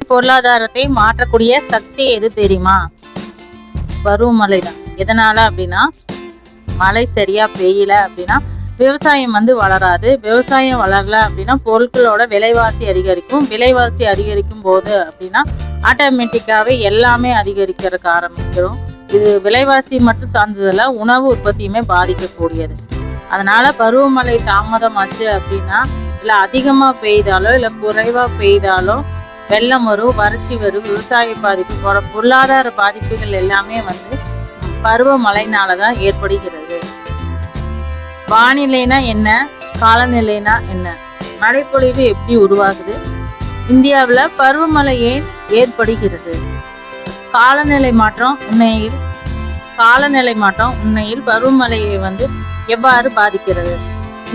பொருளாதாரத்தை மாற்றக்கூடிய சக்தி எது தெரியுமா? பருவமழை தான். எதனால அப்படின்னா, மழை சரியா பெய்யல அப்படின்னா விவசாயம் வளராது. விவசாயம் வளரல அப்படின்னா பொருட்களோட விலைவாசி அதிகரிக்கும். விலைவாசி அதிகரிக்கும் போது அப்படின்னா ஆட்டோமேட்டிக்காவே எல்லாமே அதிகரிக்கிறதுக்கு ஆரம்பிச்சிடும். இது விலைவாசி மட்டும் சார்ந்ததில்ல, உணவு உற்பத்தியுமே பாதிக்கக்கூடியது. அதனால பருவமழை தாமதமாச்சு அப்படின்னா, இல்லை அதிகமா பெய்தாலோ இல்லை குறைவா பெய்தாலோ வெள்ளம் வரும், வறட்சி வரும், விவசாய பாதிப்பு போற பொருளாதார பாதிப்புகள் எல்லாமே பருவமழைனாலதான் ஏற்படுகிறது. வானிலைனா என்ன, காலநிலைனா என்ன, மழைப்பொழிவு எப்படி உருவாகுது, இந்தியாவில் பருவமழை ஏன் ஏற்படுகிறது, காலநிலை மாற்றம் உண்மையில் பருவமழையை எவ்வாறு பாதிக்கிறது,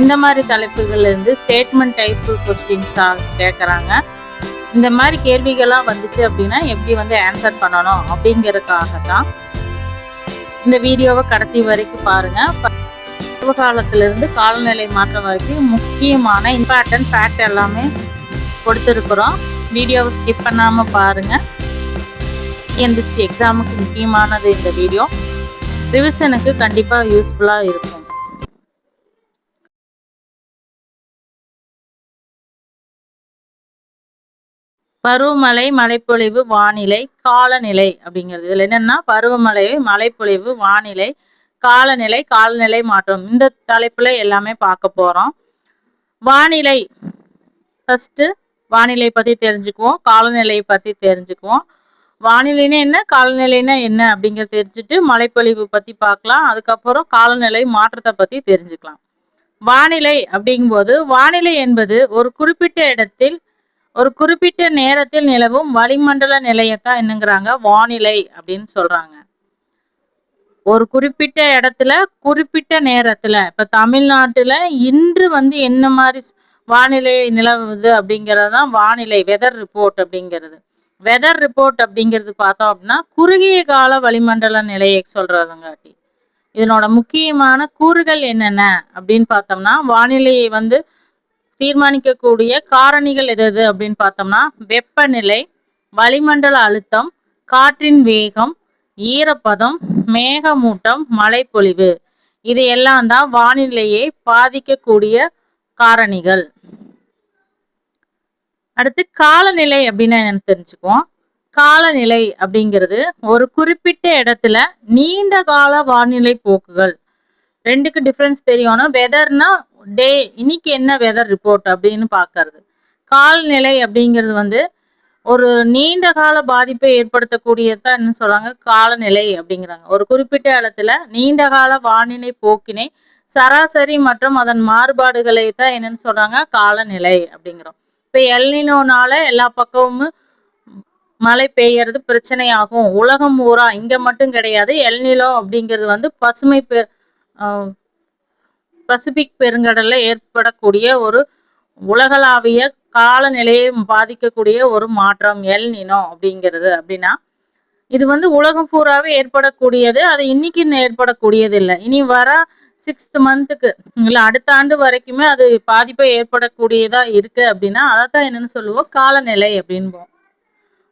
இந்த மாதிரி தலைப்புகள்ல இருந்து ஸ்டேட்மெண்ட் டைப் கொஸ்டின்ஸா கேட்குறாங்க. இந்த மாதிரி கேள்விகள்லாம் வந்துச்சு அப்படின்னா எப்படி ஆன்சர் பண்ணணும் அப்படிங்கிறதுக்காகத்தான் இந்த வீடியோவை கடைசி வரைக்கும் பாருங்க. பருவகாலத்திலிருந்து காலநிலை மாற்றம் வரைக்கும் முக்கியமான இம்பார்ட்டன்ட் ஃபேக்ட் எல்லாமே கொடுத்துருக்குறோம். வீடியோவை ஸ்கிப் பண்ணாம பாருங்க. டிஎன்பிஎஸ்சி எக்ஸாமுக்கு முக்கியமானது இந்த வீடியோ. ரிவிஷனுக்கு கண்டிப்பா யூஸ்ஃபுல்லா இருக்கும். பருவமழை, மழைப்பொழிவு, வானிலை, காலநிலை அப்படிங்கிறது. இதுல என்னன்னா பருவமழை, மழைப்பொழிவு, வானிலை, காலநிலை, காலநிலை மாற்றம், இந்த தலைப்புல எல்லாமே பார்க்க போறோம். வானிலை ஃபர்ஸ்ட், வானிலை பத்தி தெரிஞ்சுக்குவோம், காலநிலையை பத்தி தெரிஞ்சுக்குவோம். வானிலைன்னா என்ன, காலநிலைன்னா என்ன அப்படிங்கிறத தெரிஞ்சுட்டு மழைப்பொழிவு பத்தி பார்க்கலாம். அதுக்கப்புறம் காலநிலை மாற்றத்தை பத்தி தெரிஞ்சுக்கலாம். வானிலை அப்படிங்கும்போது, வானிலை என்பது ஒரு குறிப்பிட்ட இடத்தில் ஒரு குறிப்பிட்ட நேரத்தில் நிலவும் வளிமண்டல நிலையத்தான் என்னங்கிறாங்க வானிலை அப்படின்னு சொல்றாங்க. ஒரு குறிப்பிட்ட இடத்துல குறிப்பிட்ட நேரத்துல, இப்ப தமிழ்நாட்டுல இன்று என்ன மாதிரி வானிலை நிலவுது அப்படிங்கறதுதான் வானிலை, வெதர் ரிப்போர்ட் அப்படிங்கிறது. வெதர் ரிப்போர்ட் அப்படிங்கிறது பார்த்தோம் அப்படின்னா குறுகிய கால வளிமண்டல நிலையை சொல்றதுங்காட்டி. இதனோட முக்கியமான கூறுகள் என்னென்ன அப்படின்னு பார்த்தோம்னா, வானிலையை தீர்மானிக்கக்கூடிய காரணிகள் எது அப்படின்னு பார்த்தோம்னா, வெப்பநிலை, வளிமண்டல அழுத்தம், காற்றின் வேகம், ஈரப்பதம், மேகமூட்டம், மழைப்பொழிவு, இது எல்லாம் தான் வானிலையை பாதிக்கக்கூடிய காரணிகள். அடுத்து காலநிலை அப்படின்னு என்னன்னு தெரிஞ்சுக்குவோம். காலநிலை அப்படிங்கிறது ஒரு குறிப்பிட்ட இடத்துல நீண்ட கால வானிலை போக்குகள். ரெண்டுக்கு டிஃபரன்ஸ் தெரியணும். வெதர்னா டே, இன்னைக்கு என்ன வெதர் ரிப்போர்ட் அப்படின்னு பாக்குறது. காலநிலை அப்படிங்கிறது ஒரு நீண்ட கால பாதிப்பை ஏற்படுத்தக்கூடியதான் என்ன சொல்றாங்க, காலநிலை அப்படிங்கிறாங்க. ஒரு குறிப்பிட்ட இடத்துல நீண்ட கால வானிலை போக்கினை, சராசரி மற்றும் அதன் மாறுபாடுகளை தான் என்னன்னு சொல்றாங்க, காலநிலை அப்படிங்கிறோம். இப்ப எல்னினோனால எல்லா பக்கமும் மழை பெய்யறது பிரச்சனையாகும். உலகம் ஊரா, இங்க மட்டும் கிடையாது. எல்னிலோ அப்படிங்கிறது பசிபிக் பெருங்கடல்ல ஏற்படக்கூடிய ஒரு உலகளாவிய காலநிலையை பாதிக்கக்கூடிய ஒரு மாற்றம் எல்னினோ அப்படிங்கிறது. அப்படின்னா இது உலகம் பூராவே ஏற்படக்கூடியது. அது இன்னைக்கு ஏற்படக்கூடியது இல்லை. இனி வர 6th மந்த்துக்கு இல்ல அடுத்த ஆண்டு வரைக்குமே அது பாதிப்பை ஏற்படக்கூடியதா இருக்கு அப்படின்னா அதைத்தான் என்னன்னு சொல்லுவோம், காலநிலை அப்படின்போம்.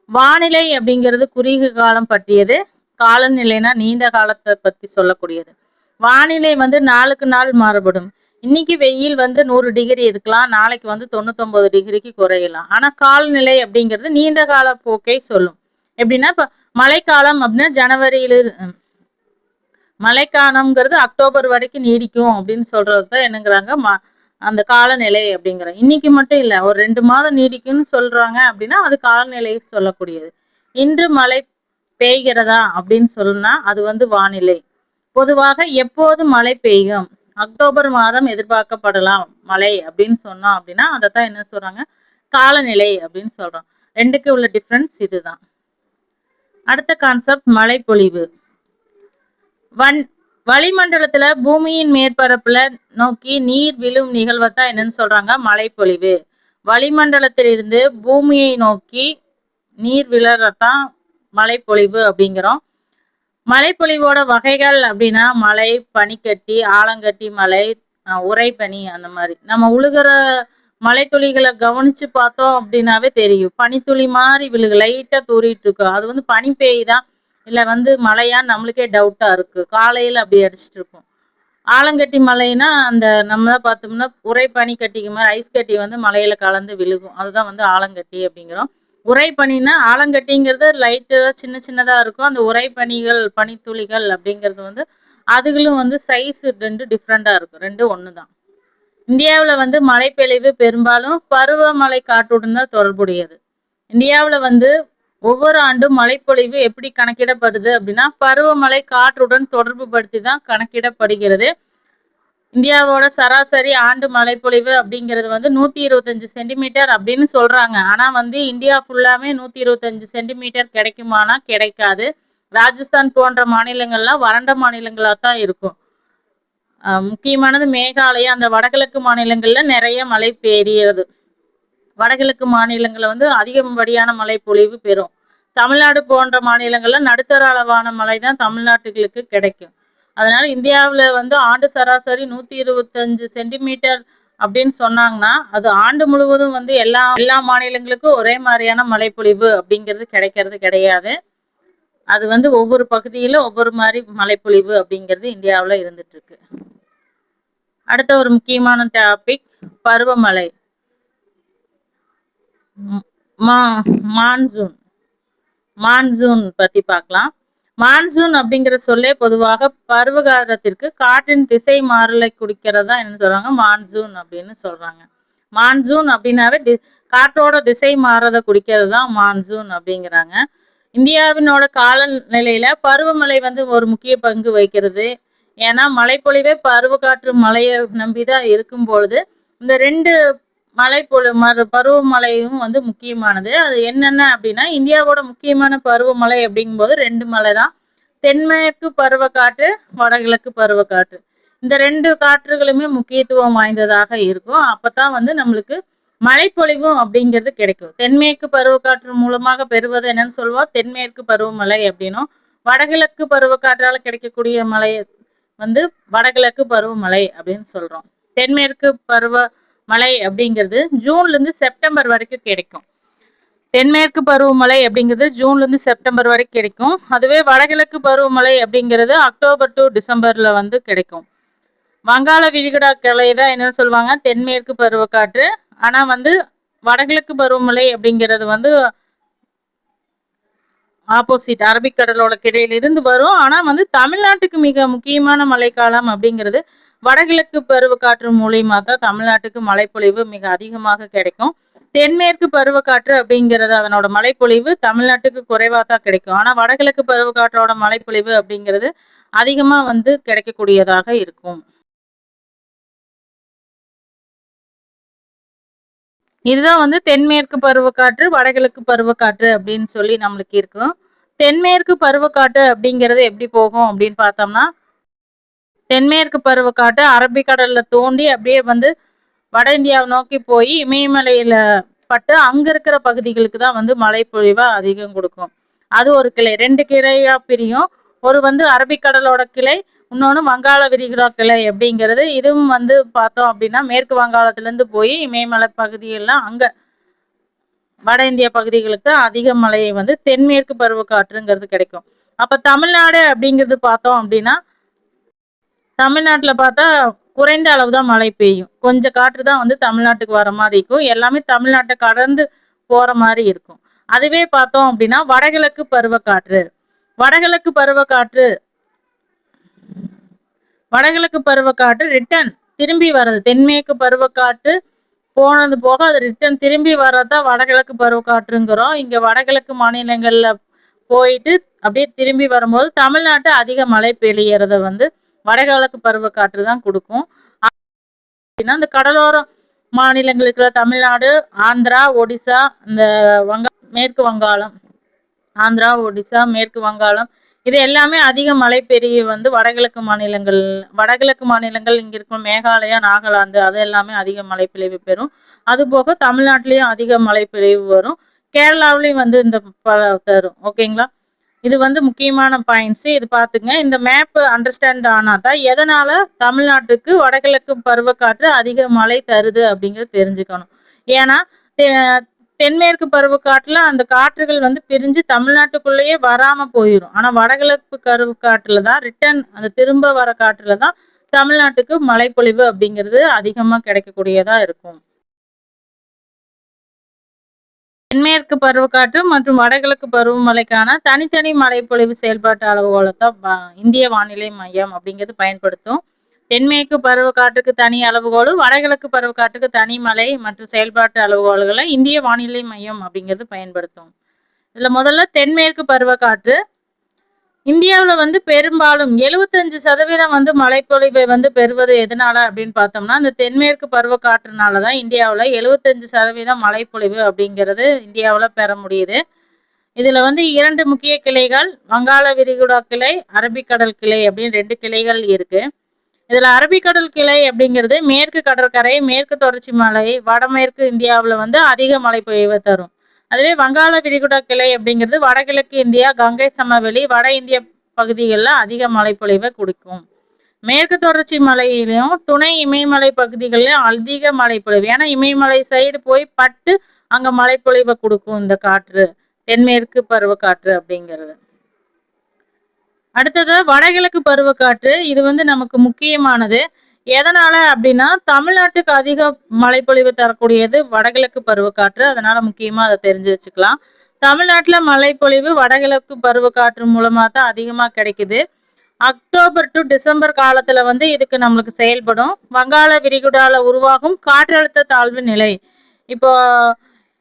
வானிலை அப்படிங்கிறது குறுகிய காலம் பற்றியது. காலநிலைனா நீண்ட காலத்தை பத்தி சொல்லக்கூடியது. வானிலை நாளுக்கு நாள் மாறுபடும். இன்னைக்கு வெயில் 100 டிகிரி இருக்கலாம், நாளைக்கு 99 டிகிரிக்கு குறையலாம். ஆனா காலநிலை அப்படிங்கிறது நீண்ட கால போக்கை சொல்லும். எப்படின்னா இப்ப மழைக்காலம் அப்படின்னா மழைக்காலம்ங்கிறது அக்டோபர் வரைக்கும் நீடிக்கும் அப்படின்னு சொல்றதுதான் என்னங்கிறாங்க அந்த காலநிலை அப்படிங்கிற. இன்னைக்கு மட்டும் இல்ல, ஒரு 2 மாதம் நீடிக்கும்னு சொல்றாங்க அப்படின்னா அது காலநிலையை சொல்லக்கூடியது. இன்று மழை பெய்கிறதா அப்படின்னு சொன்னா அது வானிலை. பொதுவாக எப்போது மழை பெய்யும், அக்டோபர் மாதம் எதிர்பார்க்கப்படலாம் மழை அப்படின்னு சொன்னோம் அப்படின்னா அதைத்தான் என்ன சொல்றாங்க, காலநிலை அப்படின்னு சொல்றோம். ரெண்டுக்கு உள்ள டிஃபரன்ஸ் இதுதான். அடுத்த கான்செப்ட் மழைப்பொழிவு. வளிமண்டலத்துல பூமியின் மேற்பரப்புல நோக்கி நீர் விழும் நிகழ்வைத்தான் என்னன்னு சொல்றாங்க, மழைப்பொழிவு. வளிமண்டலத்திலிருந்து பூமியை நோக்கி நீர் விழறதான் மழைப்பொழிவு அப்படிங்கிறோம். மழைப்பொழிவோட வகைகள் அப்படின்னா மழை, பனிக்கட்டி, ஆலங்கட்டி மழை, உறைபனி, அந்த மாதிரி நம்ம உழுகிற மழைத்துளிகளை கவனிச்சு பார்த்தோம் அப்படின்னாவே தெரியும். பனித்துளி மாதிரி விழுகு, லைட்டா தூறிட்டு இருக்கும். அது வந்து பனி பெய்யுதா இல்ல வந்து மழையான்னு நம்மளுக்கே டவுட்டா இருக்கு. காலையில அப்படி அடிச்சிட்டு இருக்கும். ஆலங்கட்டி மழைன்னா அந்த நம்ம பார்த்தோம்னா உறை பனி கட்டிக்கு மாதிரி ஐஸ் கட்டி வந்து மலையில கலந்து விழுகும். அதுதான் வந்து ஆலங்கட்டி அப்படிங்கிறோம். உறை பனின்னா ஆலங்கட்டிங்கிறது லைட்டு சின்ன சின்னதா இருக்கும். அந்த உறை பனிகள் பனித்துளிகள் அப்படிங்கிறது வந்து அதுகளும் வந்து சைஸ் ரெண்டு டிஃப்ரெண்டா இருக்கும். ரெண்டும் ஒண்ணுதான். இந்தியாவுல வந்து மழைப்பொழிவு பெரும்பாலும் பருவமழை காற்றுடன் தான் தொடர்புடையது. இந்தியாவுல வந்து ஒவ்வொரு ஆண்டும் மழைப்பொழிவு எப்படி கணக்கிடப்படுது அப்படின்னா பருவமழை காற்றுடன் தொடர்பு படுத்தி தான் கணக்கிடப்படுகிறது. இந்தியாவோட சராசரி ஆண்டு மழைப்பொழிவு அப்படிங்கிறது வந்து 125 சென்டிமீட்டர் அப்படின்னு சொல்றாங்க. ஆனா வந்து இந்தியா ஃபுல்லாமே 125 சென்டிமீட்டர் கிடைக்குமானா கிடைக்காது. ராஜஸ்தான் போன்ற மாநிலங்கள்லாம் வறண்ட மாநிலங்களா தான் இருக்கும். முக்கியமானது மேகாலயா, அந்த வடகிழக்கு மாநிலங்கள்ல நிறைய மழை பெய்கிறது. வடகிழக்கு மாநிலங்கள்ல வந்து அதிகப்படியான மழை பொழிவு பெறும். தமிழ்நாடு போன்ற மாநிலங்கள்ல நடுத்தர அளவான மழை தான் தமிழ்நாட்டுகளுக்கு கிடைக்கும். அதனால இந்தியாவுல வந்து ஆண்டு சராசரி 125 சென்டிமீட்டர் அப்படின்னு சொன்னாங்கன்னா அது ஆண்டு முழுவதும் வந்து எல்லா மாநிலங்களுக்கும் ஒரே மாதிரியான மழைப்பொழிவு அப்படிங்கிறது கிடைக்கிறது கிடையாது. அது வந்து ஒவ்வொரு பகுதியில ஒவ்வொரு மாதிரி மழைப்பொழிவு அப்படிங்கிறது இந்தியாவுல இருந்துட்டு இருக்கு. அடுத்த ஒரு முக்கியமான டாபிக் பருவமழை. மான்சூன் மான்சூன் பத்தி பார்க்கலாம். மான்சூன் அப்படிங்கிற சொல்லே பொதுவாக பருவகாலத்திற்கு காற்றின் திசை மாறலை குறிக்கிறதா என்ன சொல்றாங்க, மான்சூன் அப்படின்னு சொல்றாங்க. மான்சூன் அப்படின்னாவே காற்றோட திசை மாறதை குறிக்கிறது தான் மான்சூன் அப்படிங்கிறாங்க. இந்தியாவினோட காலநிலையில பருவமழை வந்து ஒரு முக்கிய பங்கு வகிக்கிறது. ஏன்னா மழைப்பொழிவே பருவக்காற்று மழையை நம்பிதான் இருக்கும் பொழுது இந்த ரெண்டு பருவமழையும் வந்து முக்கியமானது. அது என்னென்ன அப்படின்னா இந்தியாவோட முக்கியமான பருவமழை அப்படிங்கும்போது ரெண்டு மழை தான். தென்மேற்கு பருவக்காற்று, வடகிழக்கு பருவக்காற்று. இந்த ரெண்டு காற்றுகளுமே முக்கியத்துவம் வாய்ந்ததாக இருக்கும். அப்பதான் வந்து நம்மளுக்கு மழைப்பொழிவும் அப்படிங்கிறது கிடைக்கும். தென்மேற்கு பருவக்காற்று மூலமாக பெறுவது என்னன்னு சொல்லுவோம், தென்மேற்கு பருவமழை அப்படின்னும். வடகிழக்கு பருவக்காற்றால கிடைக்கக்கூடிய மழை வந்து வடகிழக்கு பருவமழை அப்படின்னு சொல்றோம். தென்மேற்கு பருவமழை அப்படிங்கிறது ஜூன்ல இருந்து செப்டம்பர் வரைக்கும் கிடைக்கும். தென்மேற்கு பருவமழை அப்படிங்கிறது ஜூன்ல இருந்து செப்டம்பர் வரைக்கும் கிடைக்கும். அதுவே வடகிழக்கு பருவமழை அப்படிங்கிறது அக்டோபர் டு டிசம்பர்ல வந்து கிடைக்கும். வங்காள விரிகுடா கிளை தான் என்னன்னு சொல்லுவாங்க, தென்மேற்கு பருவக்காற்று. ஆனா வந்து வடகிழக்கு பருவமழை அப்படிங்கிறது வந்து ஆப்போசிட், அரபிக்கடலோட கிடையிலிருந்து வரும். ஆனா வந்து தமிழ்நாட்டுக்கு மிக முக்கியமான மழைக்காலம் அப்படிங்கிறது வடகிழக்கு பருவக்காற்று மூலியமா தான் தமிழ்நாட்டுக்கு மழைப்பொழிவு மிக அதிகமாக கிடைக்கும். தென்மேற்கு பருவக்காற்று அப்படிங்கிறது அதனோட மழைப்பொழிவு தமிழ்நாட்டுக்கு குறைவா தான் கிடைக்கும். ஆனா வடகிழக்கு பருவக்காற்றோட மழைப்பொழிவு அப்படிங்கிறது அதிகமா வந்து கிடைக்கக்கூடியதாக இருக்கும். இதுதான் வந்து தென்மேற்கு பருவக்காற்று, வடகிழக்கு பருவக்காற்று அப்படின்னு சொல்லி நம்மளுக்கு இருக்கும். தென்மேற்கு பருவக்காற்று அப்படிங்கிறது எப்படி போகும் அப்படின்னு பார்த்தோம்னா தென்மேற்கு பருவக்காற்று அரபிக்கடல்ல தோண்டி அப்படியே வந்து வட இந்தியாவை நோக்கி போய் இமயமலையில பட்டு அங்க இருக்கிற பகுதிகளுக்கு தான் வந்து மழை பொழிவா அதிகம் கொடுக்கும். அது ஒரு கிளை, ரெண்டு கிளையா பிரியும். ஒரு வந்து அரபிக்கடலோட கிளை, இன்னொன்று வங்காள விரிகுடா கிளை அப்படிங்கிறது. இதுவும் வந்து பார்த்தோம் அப்படின்னா மேற்கு வங்காளத்துல இருந்து போய் இமயமலை பகுதியெல்லாம் அங்க வட இந்திய பகுதிகளுக்கு அதிக மழை வந்து தென்மேற்கு பருவக்காற்றுங்கிறது கிடைக்கும். அப்ப தமிழ்நாடு அப்படிங்கிறது பார்த்தோம் அப்படின்னா தமிழ்நாட்டுல பார்த்தா குறைந்த அளவு தான் மழை பெய்யும். கொஞ்சம் காற்று தான் வந்து தமிழ்நாட்டுக்கு வர மாதிரி இருக்கும். எல்லாமே தமிழ்நாட்டை கடந்து போற மாதிரி இருக்கும். அதுவே பார்த்தோம் அப்படின்னா வடகிழக்கு பருவக்காற்று, வடகிழக்கு பருவக்காற்று வடகிழக்கு பருவக்காற்று ரிட்டர்ன் திரும்பி வர்றது. தென்மேற்கு பருவக்காற்று போனது போக அது ரிட்டர்ன் திரும்பி வர்றதுதான் வடகிழக்கு பருவக்காற்றுங்கிறோம். இங்க வடகிழக்கு மாநிலங்கள்ல போயிட்டு அப்படியே திரும்பி வரும்போது தமிழ்நாட்டு அதிக மழை பெய்யறத வந்து வடகிழக்கு பருவக்காற்று தான் கொடுக்கும். அப்படின்னா இந்த கடலோர மாநிலங்களுக்கு தமிழ்நாடு, ஆந்திரா, ஒடிசா, இந்த மேற்கு வங்காளம், ஆந்திரா, ஒடிசா, மேற்கு வங்காளம், இது எல்லாமே அதிக மழை பெய்ய வந்து வடகிழக்கு மாநிலங்கள் இங்க இருக்கும். மேகாலயா, நாகாலாந்து அது எல்லாமே அதிக மழை பொழிவு பெறும். அது போக தமிழ்நாட்டிலயும் அதிக மழை பொழிவு வரும். கேரளாவிலையும் வந்து இந்த தரும். ஓகேங்களா? இது வந்து முக்கியமான பாயிண்ட்ஸ். இது பாத்துங்க. இந்த மேப் அண்டர்ஸ்டாண்ட் ஆனாதான் எதனால தமிழ்நாட்டுக்கு வடகிழக்கு பருவக்காற்று அதிக மழை தருது அப்படிங்கிறது தெரிஞ்சுக்கணும். ஏன்னா தென்மேற்கு பருவக்காற்றுல அந்த காற்றுகள் வந்து பிரிஞ்சு தமிழ்நாட்டுக்குள்ளேயே வராம போயிடும். ஆனா வடகிழக்கு பருவக்காற்றுல தான் ரிட்டர்ன் அந்த திரும்ப வர காற்றுல தான் தமிழ்நாட்டுக்கு மழைப்பொழிவு அப்படிங்கிறது அதிகமா கிடைக்கக்கூடியதா இருக்கும். தென்மேற்கு பருவக்காற்று மற்றும் வடகிழக்கு பருவமழைக்கான தனித்தனி மழைப்பொழிவு செயல்பாட்டு அளவுகோலைத்தான் இந்திய வானிலை மையம் அப்படிங்கிறது பயன்படுத்தும். தென்மேற்கு பருவக்காற்றுக்கு தனி அளவுகோல், வடகிழக்கு பருவக்காற்றுக்கு தனி மழை மற்றும் செயல்பாட்டு அளவுகோல்களை இந்திய வானிலை மையம் அப்படிங்கிறது பயன்படுத்தும். இதுல முதல்ல தென்மேற்கு பருவக்காற்று இந்தியாவில் வந்து பெரும்பாலும் 75% வந்து மழைப்பொழிவை வந்து பெறுவது எதனால அப்படின்னு பார்த்தோம்னா, இந்த தென்மேற்கு பருவக்காற்றுனாலதான் இந்தியாவில் 75% மழைப்பொழிவு அப்படிங்கிறது இந்தியாவில் பெற முடியுது. இதுல வந்து 2 முக்கிய கிளைகள், வங்காள விரிகுடா கிளை, அரபிக்கடல் கிளை அப்படின்னு 2 கிளைகள் இருக்கு. இதுல அரபிக்கடல் கிளை அப்படிங்கிறது மேற்கு கடற்கரை, மேற்கு தொடர்ச்சி மலை, வடமேற்கு இந்தியாவில் வந்து அதிக மழை பொழிவை தரும். அதுவே வங்காள விரிகுடா கிளை அப்படிங்கிறது வடகிழக்கு இந்தியா, கங்கை சமவெளி, வட இந்திய பகுதிகளில் அதிக மழைப்பொழிவை கொடுக்கும். மேற்கு தொடர்ச்சி மலையிலும் துணை இமயமலை பகுதிகளிலும் அதிக மழைப்பொழிவு. ஏன்னா இமயமலை சைடு போய் பட்டு அங்க மழைப்பொழிவை கொடுக்கும் இந்த காற்று, தென்மேற்கு பருவக்காற்று அப்படிங்கிறது. அடுத்தது வடகிழக்கு பருவக்காற்று. இது வந்து நமக்கு முக்கியமானது. எதனால அப்படின்னா தமிழ்நாட்டுக்கு அதிக மழைப்பொழிவு தரக்கூடியது வடகிழக்கு பருவக்காற்று. அதனால முக்கியமா அதை தெரிஞ்சு வச்சுக்கலாம். தமிழ்நாட்டுல மழைப்பொழிவு வடகிழக்கு பருவக்காற்று மூலமா தான் அதிகமா கிடைக்குது. அக்டோபர் டு டிசம்பர் காலத்துல வந்து இதுக்கு நம்மளுக்கு செயல்படும். வங்காள விரிகுடால உருவாகும் காற்றழுத்த தாழ்வு நிலை. இப்போ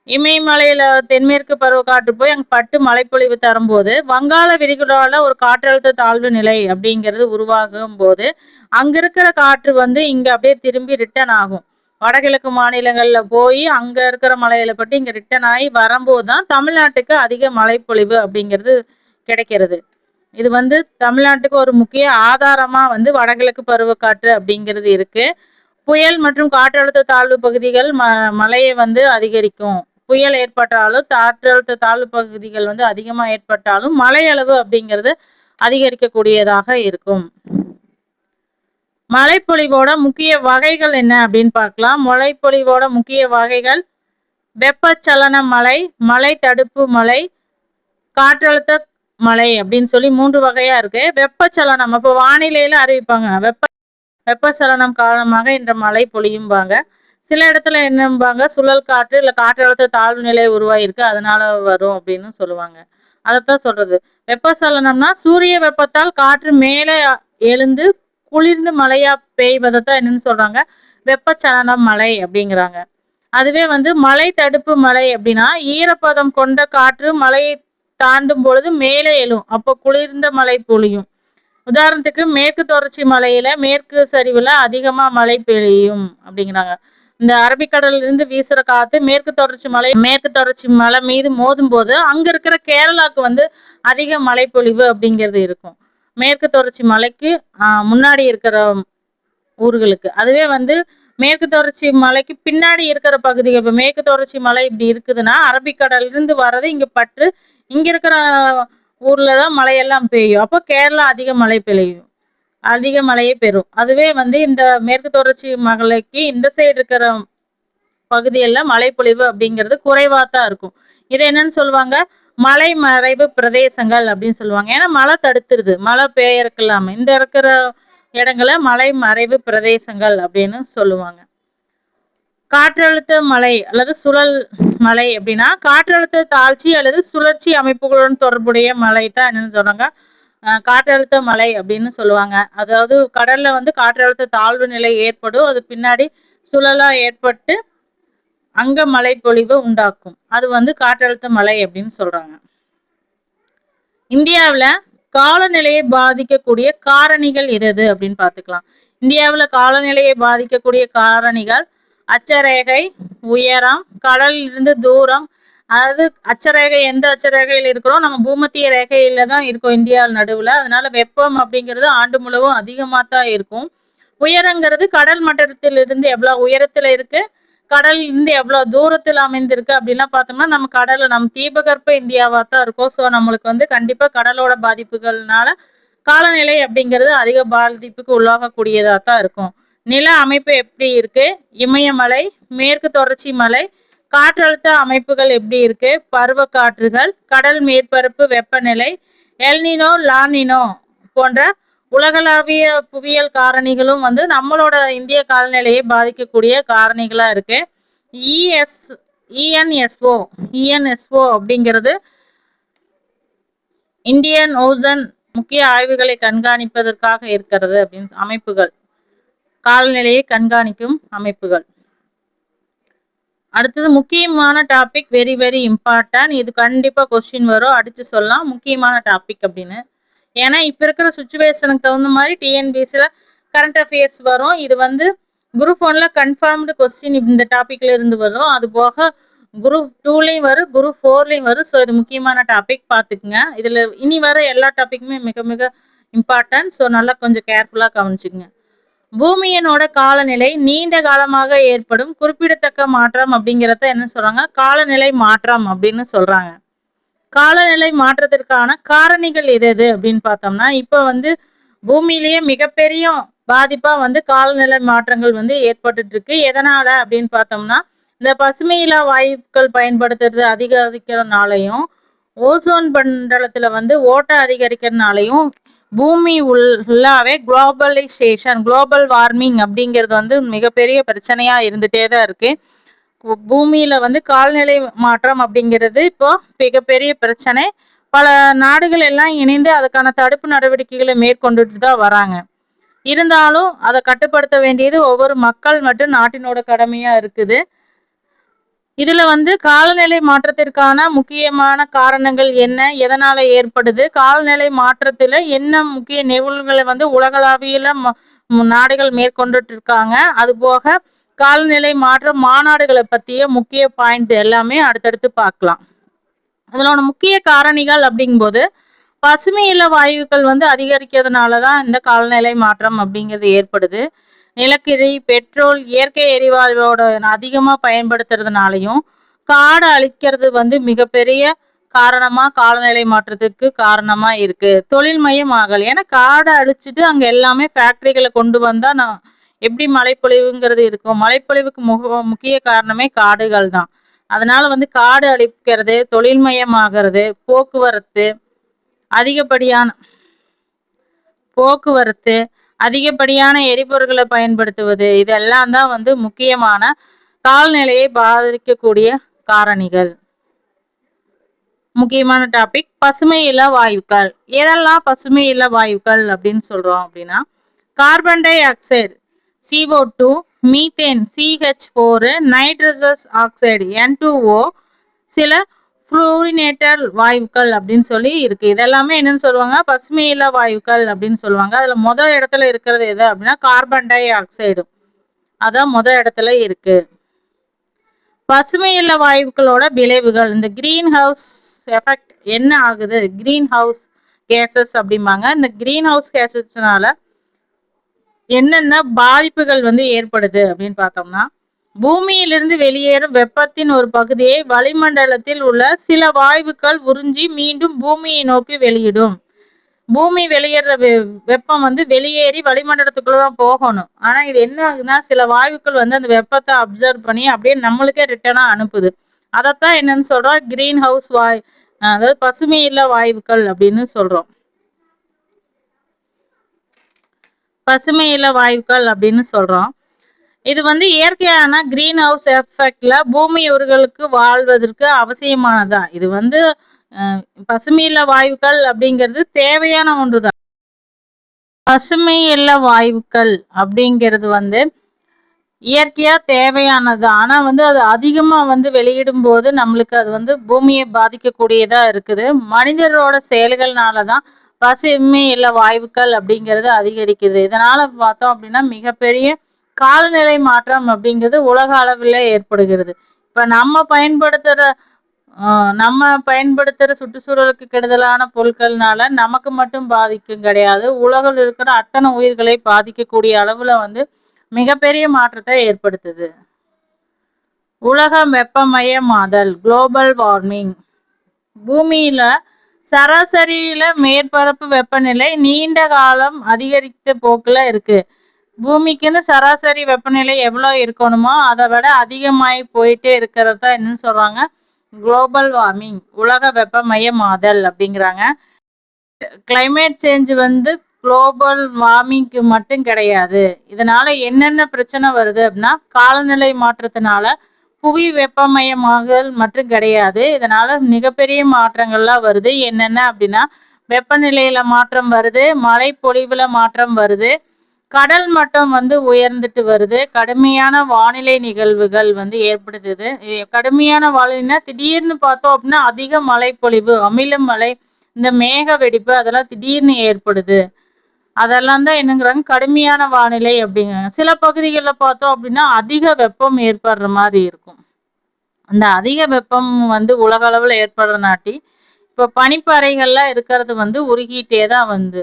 இமயமலையில தென்மேற்கு பருவக்காற்று போய் அங்க பட்டு மழைப்பொழிவு தரும்போது வங்காள விரிகுடால ஒரு காற்றழுத்த தாழ்வு நிலை அப்படிங்கிறது உருவாகும் போது அங்க இருக்கிற காற்று வந்து இங்க அப்படியே திரும்பி ரிட்டர்ன் ஆகும். வடகிழக்கு மாநிலங்கள்ல போய் அங்க இருக்கிற மலையில பட்டு இங்க ரிட்டர்ன் ஆகி வரும்போதுதான் தமிழ்நாட்டுக்கு அதிக மழைப்பொழிவு அப்படிங்கிறது கிடைக்கிறது. இது வந்து தமிழ்நாட்டுக்கு ஒரு முக்கிய ஆதாரமா வந்து வடகிழக்கு பருவக்காற்று அப்படிங்கிறது இருக்கு. புயல் மற்றும் காற்றழுத்த தாழ்வு பகுதிகள் மழையை வந்து அதிகரிக்கும். புயல் ஏற்பட்டாலும் காற்றழுத்த தாழ்வு பகுதிகள் வந்து அதிகமா ஏற்பட்டாலும் மழை அளவு அப்படிங்கிறது அதிகரிக்கக்கூடியதாக இருக்கும். மழைப்பொழிவோட முக்கிய வகைகள் என்ன அப்படின்னு பார்க்கலாம். மழைப்பொழிவோட முக்கிய வகைகள் வெப்பச்சலன மழை, மழை தடுப்பு மழை, காற்றழுத்த மழை அப்படின்னு சொல்லி 3 வகையா இருக்கு. வெப்பச்சலனம் அப்போ வானிலையில அறிவிப்பாங்க, வெப்பச்சலனம் காரணமாக இன்ற மழை பொழியும்பாங்க. சில இடத்துல என்னம்பாங்க, சுழல் காற்று இல்ல காற்றழுத்த தாழ்வு நிலை உருவாயிருக்கு அதனால வரும் அப்படின்னு சொல்லுவாங்க. அதைத்தான் சொல்றது. வெப்பச்சலனம்னா சூரிய வெப்பத்தால் காற்று மேலே எழுந்து குளிர்ந்து மழையா பெய்வதைத்தான் என்னன்னு சொல்றாங்க, வெப்பச்சலனம் மழை அப்படிங்கிறாங்க. அதுவே வந்து மழை தடுப்பு மழை அப்படின்னா ஈரப்பதம் கொண்ட காற்று மழையை தாண்டும் பொழுது மேலே எழும், அப்போ குளிர்ந்த மழை பொழியும். உதாரணத்துக்கு மேற்கு தொடர்ச்சி மலையில மேற்கு சரிவுல அதிகமா மழை பெய்யும் அப்படிங்கிறாங்க. இந்த அரபிக்கடல்ல இருந்து வீசுற காத்து மேற்கு தொடர்ச்சி மலை மீது மோதும் போது அங்க இருக்கிற கேரளாக்கு வந்து அதிக மழைப்பொழிவு அப்படிங்கிறது இருக்கும், மேற்கு தொடர்ச்சி மலைக்கு முன்னாடி இருக்கிற ஊர்களுக்கு. அதுவே வந்து மேற்கு தொடர்ச்சி மலைக்கு பின்னாடி இருக்கிற பகுதிகள், இப்போ மேற்கு தொடர்ச்சி மலை இப்படி இருக்குதுன்னா அரபிக்கடல்ல இருந்து வர்றது இங்க பற்று இங்க இருக்கிற ஊர்லதான் மழையெல்லாம் பெய்யும். அப்போ கேரளா அதிக மழை பெய்யும், அதிக மழையை பெறும். அதுவே வந்து இந்த மேற்கு தொடர்ச்சி மலைக்கு இந்த சைடு இருக்கிற பகுதியெல்லாம் மழைப்பொழிவு அப்படிங்கிறது குறைவாதான் இருக்கும். இது என்னன்னு சொல்லுவாங்க, மலை மறைவு பிரதேசங்கள் அப்படின்னு சொல்லுவாங்க. ஏன்னா மழை தடுத்துருது, மழை பெய்யறக்கலாம இந்த இருக்கிற இடங்களை மலை மறைவு பிரதேசங்கள் அப்படின்னு சொல்லுவாங்க. காற்றழுத்த மலை அல்லது சுழல் மலை அப்படின்னா காற்றழுத்த தாழ்ச்சி அல்லது சுழற்சி அமைப்புகளுடன் தொடர்புடைய மலை தான் என்னன்னு சொல்றாங்க, காற்றழுத்த மலை அப்படின்னு சொல்லுவாங்க. அதாவது கடல்ல வந்து காற்றழுத்த தாழ்வு நிலை ஏற்படும், அது பின்னாடி சுழலா ஏற்பட்டு அங்க மழை பொழிவு உண்டாக்கும், அது வந்து காற்றழுத்த மலை அப்படின்னு சொல்றாங்க. இந்தியாவில் காலநிலையை பாதிக்கக்கூடிய காரணிகள் எது அப்படின்னு பார்த்துக்கலாம். இந்தியாவில் காலநிலையை பாதிக்கக்கூடிய காரணிகள் அச்சரேகை, உயரம், கடலில் இருந்து தூரம். அதாவது அச்சரேகை எந்த அச்சரேகையில் இருக்கிறோம், நம்ம பூமத்திய ரேகையில தான் இருக்கும் இந்தியாவில் நடுவுல. அதனால வெப்பம் அப்படிங்கிறது ஆண்டு முழுவதும் அதிகமா தான் இருக்கும். உயரங்கிறது கடல் மட்டத்திலிருந்து எவ்வளவு உயரத்துல இருக்கு, கடல் இருந்து எவ்வளவு தூரத்தில் அமைந்திருக்கு அப்படின்னா பார்த்தோம்னா நம்ம கடல்ல நம்ம தீபகற்ப இந்தியாவா தான் இருக்கும். ஸோ நம்மளுக்கு வந்து கண்டிப்பா கடலோட பாதிப்புகள்னால காலநிலை அப்படிங்கிறது அதிக பாதிப்புக்கு உள்ளாகக்கூடியதா தான் இருக்கும். நில அமைப்பு எப்படி இருக்கு? இமயமலை, மேற்கு தொடர்ச்சி மலை, காற்றழுத்த அமைப்புகள் எப்படி இருக்கு? பருவ காற்றுகள், கடல் மேற்பரப்பு வெப்பநிலை, எல்னினோ லானினோ போன்ற உலகளாவிய புவியியல் காரணிகளும் வந்து நம்மளோட இந்திய காலநிலையை பாதிக்கக்கூடிய காரணிகளா இருக்கு. இஎன்எஸ்ஓ அப்படிங்கிறது இந்தியன் ஓசன் முக்கிய ஆய்வுகளை கண்காணிப்பதற்காக இருக்கிறது அப்படின்னு அமைப்புகள், காலநிலையை கண்காணிக்கும் அமைப்புகள். அடுத்தது முக்கியமான டாபிக், வெரி வெரி இம்பார்ட்டன்ட். இது கண்டிப்பா கொஸ்டின் வரும், அடிச்சு சொல்லலாம் முக்கியமான டாபிக் அப்படின்னு. ஏன்னா இப்ப இருக்கிற சுச்சுவேஷனுக்கு தகுந்த மாதிரி டிஎன்பிஎஸ்சில கரண்ட் அஃபேர்ஸ் வரும். இது வந்து குரூப் 1ல கன்ஃபார்ம்டு கொஸ்டின் இந்த டாபிக்ல இருந்து வரும். அது போக குரூப் 2லையும் வரும், குரூப் 4லையும் வரும். ஸோ இது முக்கியமான டாபிக் பார்த்துக்குங்க. இதுல இனி வர எல்லா டாபிக்குமே மிக மிக இம்பார்ட்டன்ட். ஸோ நல்லா கொஞ்சம் கேர்ஃபுல்லா கவனிச்சுக்குங்க. பூமியினோட காலநிலை நீண்ட காலமாக ஏற்படும் குறிப்பிடத்தக்க மாற்றம் அப்படிங்கிறத என்ன சொல்றாங்க? காலநிலை மாற்றம் அப்படின்னு சொல்றாங்க. காலநிலை மாற்றத்திற்கான காரணிகள் எது அப்படின்னு பார்த்தோம்னா, இப்ப வந்து பூமியிலேயே மிகப்பெரிய பாதிப்பா வந்து காலநிலை மாற்றங்கள் வந்து ஏற்பட்டுட்டு இருக்கு. எதனால அப்படின்னு பார்த்தோம்னா, இந்த பசுமையில்லா வாயுக்கள் பயன்படுத்துறது அதிகரிக்கிறதுனாலையும், ஓசோன் மண்டலத்துல வந்து ஓட்டை அதிகரிக்கிறதுனாலையும், பூமி உள்ளாவே குளோபலைசேஷன், குளோபல் வார்மிங் அப்படிங்கிறது வந்து மிகப்பெரிய பிரச்சனையா இருந்துட்டே தான் இருக்கு. பூமியில வந்து காலநிலை மாற்றம் அப்படிங்கிறது இப்போ மிகப்பெரிய பிரச்சனை. பல நாடுகள் எல்லாம் இணைந்து அதுக்கான தடுப்பு நடவடிக்கைகளை மேற்கொண்டுட்டு தான் வராங்க. இருந்தாலும் அதை கட்டுப்படுத்த வேண்டியது ஒவ்வொரு மக்கள் மற்றும் நாட்டினோட கடமையா இருக்குது. இதுல வந்து காலநிலை மாற்றத்திற்கான முக்கியமான காரணங்கள் என்ன, எதனால ஏற்படுது, காலநிலை மாற்றத்துல என்ன முக்கிய நிகழ்வுகளை வந்து உலகளாவிய நாடுகள் மேற்கொண்டுட்டு இருக்காங்க, அது போக காலநிலை மாற்ற மாநாடுகளை பத்திய முக்கிய பாயிண்ட் எல்லாமே அடுத்தடுத்து பார்க்கலாம். அதனோட முக்கிய காரணிகள் அப்படிங்கும்போது பசுமையில்ல வாயுக்கள் வந்து அதிகரிக்கிறதுனாலதான் இந்த காலநிலை மாற்றம் அப்படிங்கிறது ஏற்படுது. நிலக்கரி, பெட்ரோல், இயற்கை எரிவாயுவோட அதிகமா பயன்படுத்துறதுனாலையும், காடு அழிக்கிறது வந்து மிகப்பெரிய காரணமா காலநிலை மாற்றத்துக்கு காரணமா இருக்கு. தொழில்மயமாகல், ஏன்னா காடை அழிச்சிட்டு அங்க எல்லாமே ஃபேக்டரிகளை கொண்டு வந்தா நான் எப்படி மழைப்பொழிவுங்கிறது இருக்கும்? மழைப்பொழிவுக்கு முக்கிய காரணமே காடுகள் தான். அதனால வந்து காடு அழிக்கிறது, தொழில்மயமாகிறது, போக்குவரத்து, அதிகப்படியான எரிபொருட்களை பயன்படுத்துவது, இதெல்லாம் தான் வந்து முக்கியமான காலநிலையை பாதிக்கக்கூடிய காரணிகள். முக்கியமான டாபிக் பசுமை இல்ல வாயுக்கள். எதெல்லாம் பசுமை இல்ல வாயுக்கள் அப்படின்னு சொல்றோம் அப்படின்னா, carbon dioxide CO2, methane CH4, nitrous oxide N2O, சில புளூரினேட்டர் வாயுக்கள் அப்படின்னு சொல்லி இருக்கு. இதெல்லாமே என்னன்னு சொல்லுவாங்க? பசுமை இல்ல வாயுக்கள் அப்படின்னு சொல்லுவாங்க. அதுல முதல் இடத்துல இருக்கிறது எது அப்படின்னா கார்பன் டை ஆக்சைடு, அதான் முதல் இடத்துல இருக்கு. பசுமை இல்ல வாயுக்களோட விளைவுகள், இந்த கிரீன் ஹவுஸ் எஃபெக்ட் என்ன ஆகுது, கிரீன் ஹவுஸ் கேசஸ் அப்படிம்பாங்க. இந்த கிரீன் ஹவுஸ் கேசஸ்னால என்னென்ன பாதிப்புகள் வந்து ஏற்படுது அப்படின்னு பார்த்தோம்னா, பூமியிலிருந்து வெளியேறும் வெப்பத்தின் ஒரு பகுதியை வளிமண்டலத்தில் உள்ள சில வாயுக்கள் உறிஞ்சி மீண்டும் பூமியை நோக்கி வெளியிடும். பூமி வெளியேற வெப்பம் வந்து வெளியேறி வளிமண்டலத்துக்குள்ளதான் போகணும். ஆனா இது என்ன ஆகுதுன்னா, சில வாயுக்கள் வந்து அந்த வெப்பத்தை அப்சர்வ் பண்ணி அப்படியே நம்மளுக்கே ரிட்டர்னா அனுப்புது. அதைத்தான் என்னன்னு சொல்றோம்? கிரீன் ஹவுஸ் வாயு, அதாவது பசுமை இல்ல வாயுக்கள் அப்படின்னு சொல்றோம். பசுமை இல்ல வாயுக்கள் அப்படின்னு சொல்றோம். இது வந்து இயற்கையான கிரீன் ஹவுஸ் எஃபெக்ட்ல பூமி உயிர்களுக்கு வாழ்வதற்கு அவசியமானதா. இது வந்து பசுமை இல்ல வாயுக்கள் அப்படிங்கிறது தேவையான ஒன்றுதான். பசுமை இல்ல வாயுக்கள் அப்படிங்கிறது வந்து இயற்கையா தேவையானது. ஆனா வந்து அது அதிகமா வந்து வெளியிடும் போது நம்மளுக்கு அது வந்து பூமியை பாதிக்கக்கூடியதா இருக்குது. மனிதரோட செயல்கள்னாலதான் பசுமை இல்ல வாயுக்கள் அப்படிங்கிறது அதிகரிக்குது. இதனால பார்த்தோம் அப்படின்னா மிகப்பெரிய காலநிலை மாற்றம் அப்படிங்கிறது உலக அளவில் ஏற்படுகிறது. இப்ப நம்ம பயன்படுத்துற சுற்றுச்சூழலுக்கு கெடுதலான பொருட்கள்னால நமக்கு மட்டும் பாதிக்கும் கிடையாது, உலகில் இருக்கிற அத்தனை உயிர்களை பாதிக்கக்கூடிய அளவுல வந்து மிகப்பெரிய மாற்றத்தை ஏற்படுத்துது. உலக வெப்பமயமாதல் குளோபல் வார்மிங். பூமியில சராசரியில மேற்பரப்பு வெப்பநிலை நீண்ட காலம் அதிகரித்த போக்குல இருக்கு. பூமிக்குன்னு சராசரி வெப்பநிலை எவ்வளவு இருக்கணுமோ அதை விட அதிகமாகி போயிட்டே இருக்கிறது தான் என்னன்னு சொல்றாங்க, குளோபல் வார்மிங், உலக வெப்பமயமாதல் அப்படிங்கிறாங்க. கிளைமேட் சேஞ்ச் வந்து குளோபல் வார்மிங்க்கு மட்டும் கிடையாது. இதனால என்னென்ன பிரச்சனை வருது அப்படின்னா, காலநிலை மாற்றத்தினால புவி வெப்பமயமாதல் மட்டும் கிடையாது. இதனால மிகப்பெரிய மாற்றங்கள்லாம் வருது. என்னென்ன அப்படின்னா, வெப்பநிலையில மாற்றம் வருது, மழை பொழிவுல மாற்றம் வருது, கடல் மட்டம் வந்து உயர்ந்துட்டு வருது, கடுமையான வானிலை நிகழ்வுகள் வந்து ஏற்படுத்துது. கடுமையான வானிலைனா திடீர்னு பார்த்தோம் அப்படின்னா அதிக மழை பொழிவு, அமில மழை, இந்த மேக வெடிப்பு அதெல்லாம் திடீர்னு ஏற்படுது. அதெல்லாம் தான் என்னங்கிறாங்க கடுமையான வானிலை அப்படிங்கிறாங்க. சில பகுதிகளில் பார்த்தோம் அப்படின்னா அதிக வெப்பம் ஏற்படுற மாதிரி இருக்கும். அந்த அதிக வெப்பம் வந்து உலக அளவில் ஏற்படுறனாட்டி இப்போ பனிப்பாறைகள்லாம் இருக்கிறது வந்து உருகிட்டே தான் வந்து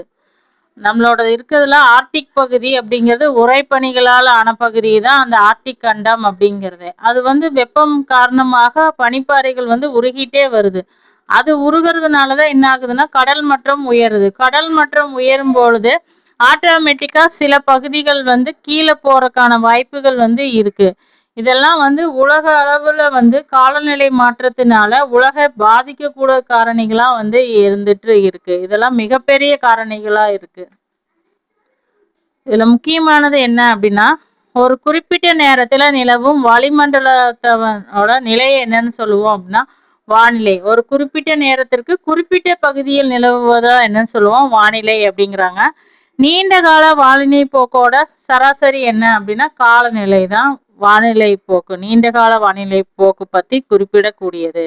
நம்மளோட இருக்கிறதுல ஆர்டிக் பகுதி அப்படிங்கிறது உறைபனிகளால் ஆன பகுதி தான் அந்த ஆர்டிக் கண்டம் அப்படிங்கிறது. அது வந்து வெப்பம் காரணமாக பனிப்பாறைகள் வந்து உருகிட்டே வருது. அது உருகிறதுனாலதான் என்ன ஆகுதுன்னா கடல் மட்டம் உயருது. கடல் மட்டம் உயரும் பொழுது ஆட்டோமேட்டிக்கா சில பகுதிகள் வந்து கீழே போறதுக்கான வாய்ப்புகள் வந்து இருக்கு. இதெல்லாம் வந்து உலக அளவுல வந்து காலநிலை மாற்றத்தினால உலக பாதிக்கக்கூடிய காரணிகளா வந்து இருந்துட்டு இருக்கு. இதெல்லாம் மிகப்பெரிய காரணிகளா இருக்கு. இதுல முக்கியமானது என்ன அப்படின்னா, ஒரு குறிப்பிட்ட நேரத்துல நிலவும் வளிமண்டலத்தோட நிலையை என்னன்னு சொல்லுவோம் அப்படின்னா வானிலை. ஒரு குறிப்பிட்ட நேரத்திற்கு குறிப்பிட்ட பகுதியில் நிலவுவதா என்னன்னு சொல்லுவோம் வானிலை அப்படிங்கிறாங்க. நீண்ட கால வானிலை போக்கோட சராசரி என்ன அப்படின்னா காலநிலை தான் வானிலை போக்கு. நீண்ட கால வானிலை போக்கு பத்தி குறிப்பிடக்கூடியது.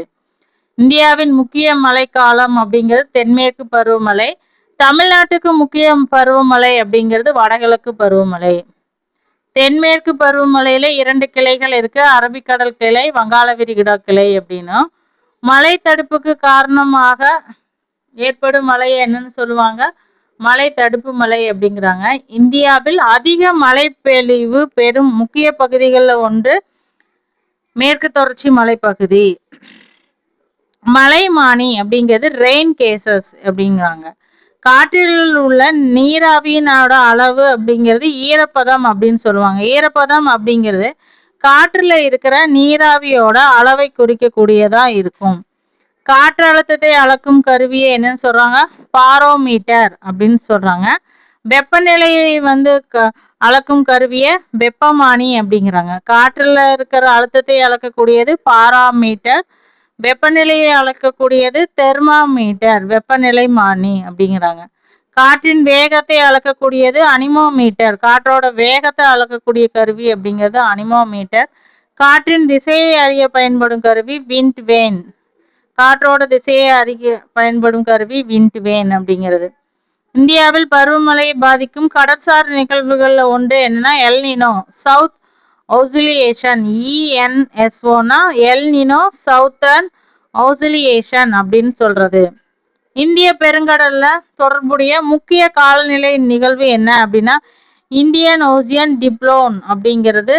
இந்தியாவின் முக்கிய மழைக்காலம் அப்படிங்கிறது தென்மேற்கு பருவமழை. தமிழ்நாட்டுக்கு முக்கிய பருவமழை அப்படிங்கிறது வடகிழக்கு பருவமழை. தென்மேற்கு பருவமழையில 2 கிளைகள் இருக்கு, அரபிக்கடல் கிளை, வங்காள விரிகுடா கிளை அப்படின்னு. மழை தடுப்புக்கு காரணமாக ஏற்படும் மழையை என்னன்னு சொல்லுவாங்க, மழை தடுப்பு மழை அப்படிங்கிறாங்க. இந்தியாவில் அதிக மழை பொழிவு பெறும் முக்கிய பகுதிகளில் ஒன்று மேற்கு தொடர்ச்சி மலைப்பகுதி. மலைமானி அப்படிங்கிறது ரெயின் கேசஸ் அப்படிங்கிறாங்க. காற்றில் உள்ள நீராவியினோட அளவு அப்படிங்கிறது ஈரப்பதம் அப்படின்னு சொல்லுவாங்க. ஈரப்பதம் அப்படிங்கிறது காற்றுல இருக்கிற நீராவியோட அளவை குறிக்கக்கூடியதா இருக்கும். காற்றழுத்தத்தை அளக்கும் கருவியை என்னன்னு சொல்றாங்க, பாரோமீட்டர் அப்படின்னு சொல்றாங்க. வெப்பநிலையை வந்து அளக்கும் கருவியை வெப்பமானி அப்படிங்கிறாங்க. காற்றுல இருக்கிற அழுத்தத்தை அளக்கக்கூடியது பாராமீட்டர், வெப்பநிலையை அளக்கக்கூடியது தெர்மாமீட்டர், வெப்பநிலை மானி அப்படிங்கிறாங்க. காற்றின் வேகத்தை அளக்கக்கூடியது அனிமோமீட்டர், காற்றோட வேகத்தை அளக்கக்கூடிய கருவி அப்படிங்கிறது அனிமோமீட்டர். காற்றின் திசையை அறிய பயன்படும் கருவி விண்ட் வேன், காற்றோட திசையை அறிய பயன்படும் கருவி விண்ட் வேன் அப்படிங்கிறது. இந்தியாவில் பருவமழையை பாதிக்கும் கடற்சார் நிகழ்வுகள்ல ஒன்று என்னன்னா எல் நினோ, சவுத் ஆசிலியேஷன். இஎன்எஸ்ஓனா எல் நினோ, சவுத்தர்ன் ஆசிலியேஷன் அப்படின்னு சொல்றது. இந்திய பெருங்கடல்ல தொடர்புடைய முக்கிய காலநிலை நிகழ்வு என்ன அப்படின்னா இந்தியன் ஓசியன் டிப்ளோன் அப்படிங்கிறது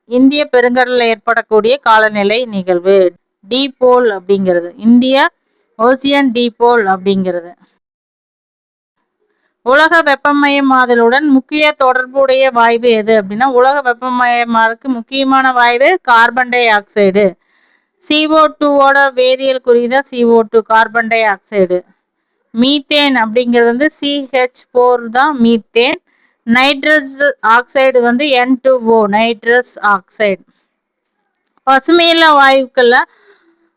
இந்திய பெருங்கடல்ல ஏற்படக்கூடிய காலநிலை நிகழ்வு. டீபோல் அப்படிங்கிறது இந்திய ஓசியன் டீபோல் அப்படிங்கிறது. உலக வெப்பமயமாதலுடன் முக்கிய தொடர்புடைய வாயு எது அப்படின்னா உலக வெப்பமயமாதலுக்கு முக்கியமான வாயு கார்பன் டை ஆக்சைடு. CO2ஓட வேதியியல் குறியீடு CO2, carbon di oxide. Methane அப்படிங்கிறது வந்து CH4 தான் மீத்தேன். நைட்ரஸ் ஆக்சைடு வந்து N2O, நைட்ரஸ் ஆக்சைடு. பசுமையில்லா வாயுக்கள்ல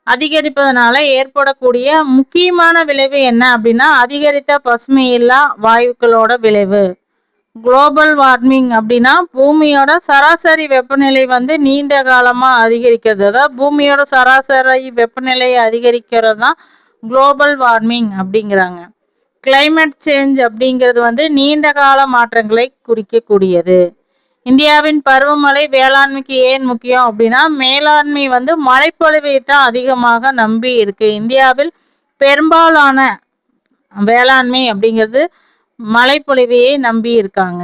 அதிகரிப்பதனால ஏற்படக்கூடிய முக்கியமான விளைவு என்ன அப்படின்னா அதிகரித்த பசுமையில்லா வாயுக்களோட விளைவு. குளோபல் வார்மிங் அப்படின்னா பூமியோட சராசரி வெப்பநிலை வந்து நீண்ட காலமா அதிகரிக்கிறது. அதாவது பூமியோட சராசரி வெப்பநிலையை அதிகரிக்கிறது தான் குளோபல் வார்மிங் அப்படிங்கிறாங்க. கிளைமேட் சேஞ்ச் அப்படிங்கிறது வந்து நீண்ட கால மாற்றங்களை குறிக்கக்கூடியது. இந்தியாவின் பருவமழை வேளாண்மைக்கு ஏன் முக்கியம் அப்படின்னா மேலாண்மை வந்து மழைப்பொழிவை தான் அதிகமாக நம்பி இருக்கு. இந்தியாவில் பெரும்பாலான வேளாண்மை அப்படிங்கிறது மழைப்பொழிவையே நம்பி இருக்காங்க.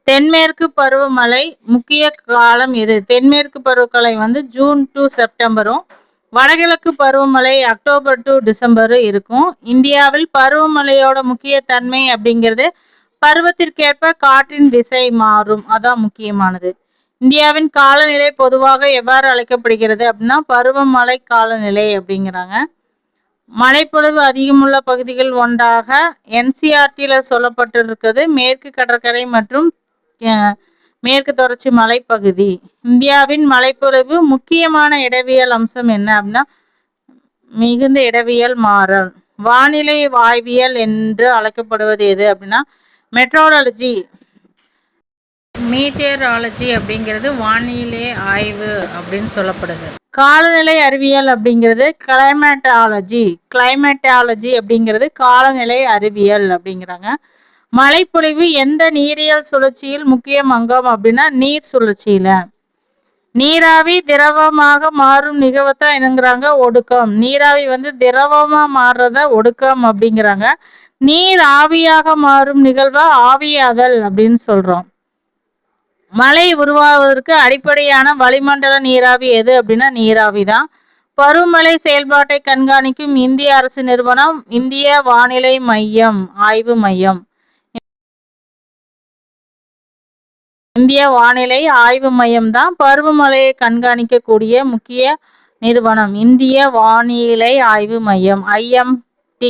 தென்மேற்கு பருவமழை முக்கிய காலம் எது? தென்மேற்கு பருவமழை வந்து ஜூன் டு செப்டம்பரும், வடகிழக்கு பருவமழை அக்டோபர் டு டிசம்பர் இருக்கும். இந்தியாவில் பருவமழையோட முக்கிய தன்மை அப்படிங்கிறது பருவத்திற்கேற்ப காற்றின் திசை மாறும், அதான் முக்கியமானது. இந்தியாவின் காலநிலை பொதுவாக எவ்வாறு அழைக்கப்படுகிறது அப்படின்னா பருவமழை காலநிலை அப்படிங்கிறாங்க. மழைப்பொழிவு அதிகமுள்ள பகுதிகள் ஒன்றாக என்சிஆர்டில சொல்லப்பட்டிருக்கிறது மேற்கு கடற்கரை மற்றும் மேற்கு தொடர்ச்சி மலைப்பகுதி. இந்தியாவின் மழைப்பொழிவு முக்கியமான இடவியல் அம்சம் என்ன அப்படின்னா மிகுந்த இடவியல் மாறல். வானிலை ஆய்வியல் என்று அழைக்கப்படுவது எது அப்படின்னா மெட்ரோலஜி. மீட்டியராலஜி அப்படிங்கிறது வானிலை ஆய்வு அப்படின்னு சொல்லப்படுது. காலநிலை அறிவியல் அப்படிங்கிறது கிளைமேட்டாலஜி அப்படிங்கிறது காலநிலை அறிவியல் அப்படிங்கிறாங்க. மழைப்பொழிவு எந்த நீரியல் சுழற்சியில் முக்கிய அங்கம் அப்படின்னா நீர் சுழற்சியில. நீராவி திரவமாக மாறும் நிகழ்வத்தான் என்னங்கிறாங்க ஒடுக்கம். நீராவி வந்து திரவமா மாறுறத ஒடுக்கம் அப்படிங்கிறாங்க. நீர் ஆவியாக மாறும் நிகழ்வா ஆவியாதல் அப்படின்னு சொல்றோம். மழை உருவாவதற்கு அடிப்படையான வளிமண்டல நீராவி எது அப்படின்னா நீராவி தான். பருவமழை செயல்பாட்டை கண்காணிக்கும் இந்திய அரசு நிறுவனம் இந்திய வானிலை மையம் ஆய்வு மையம். இந்திய வானிலை ஆய்வு மையம் தான் பருவமழையை கண்காணிக்கக்கூடிய முக்கிய நிறுவனம். இந்திய வானிலை ஆய்வு மையம் IMD.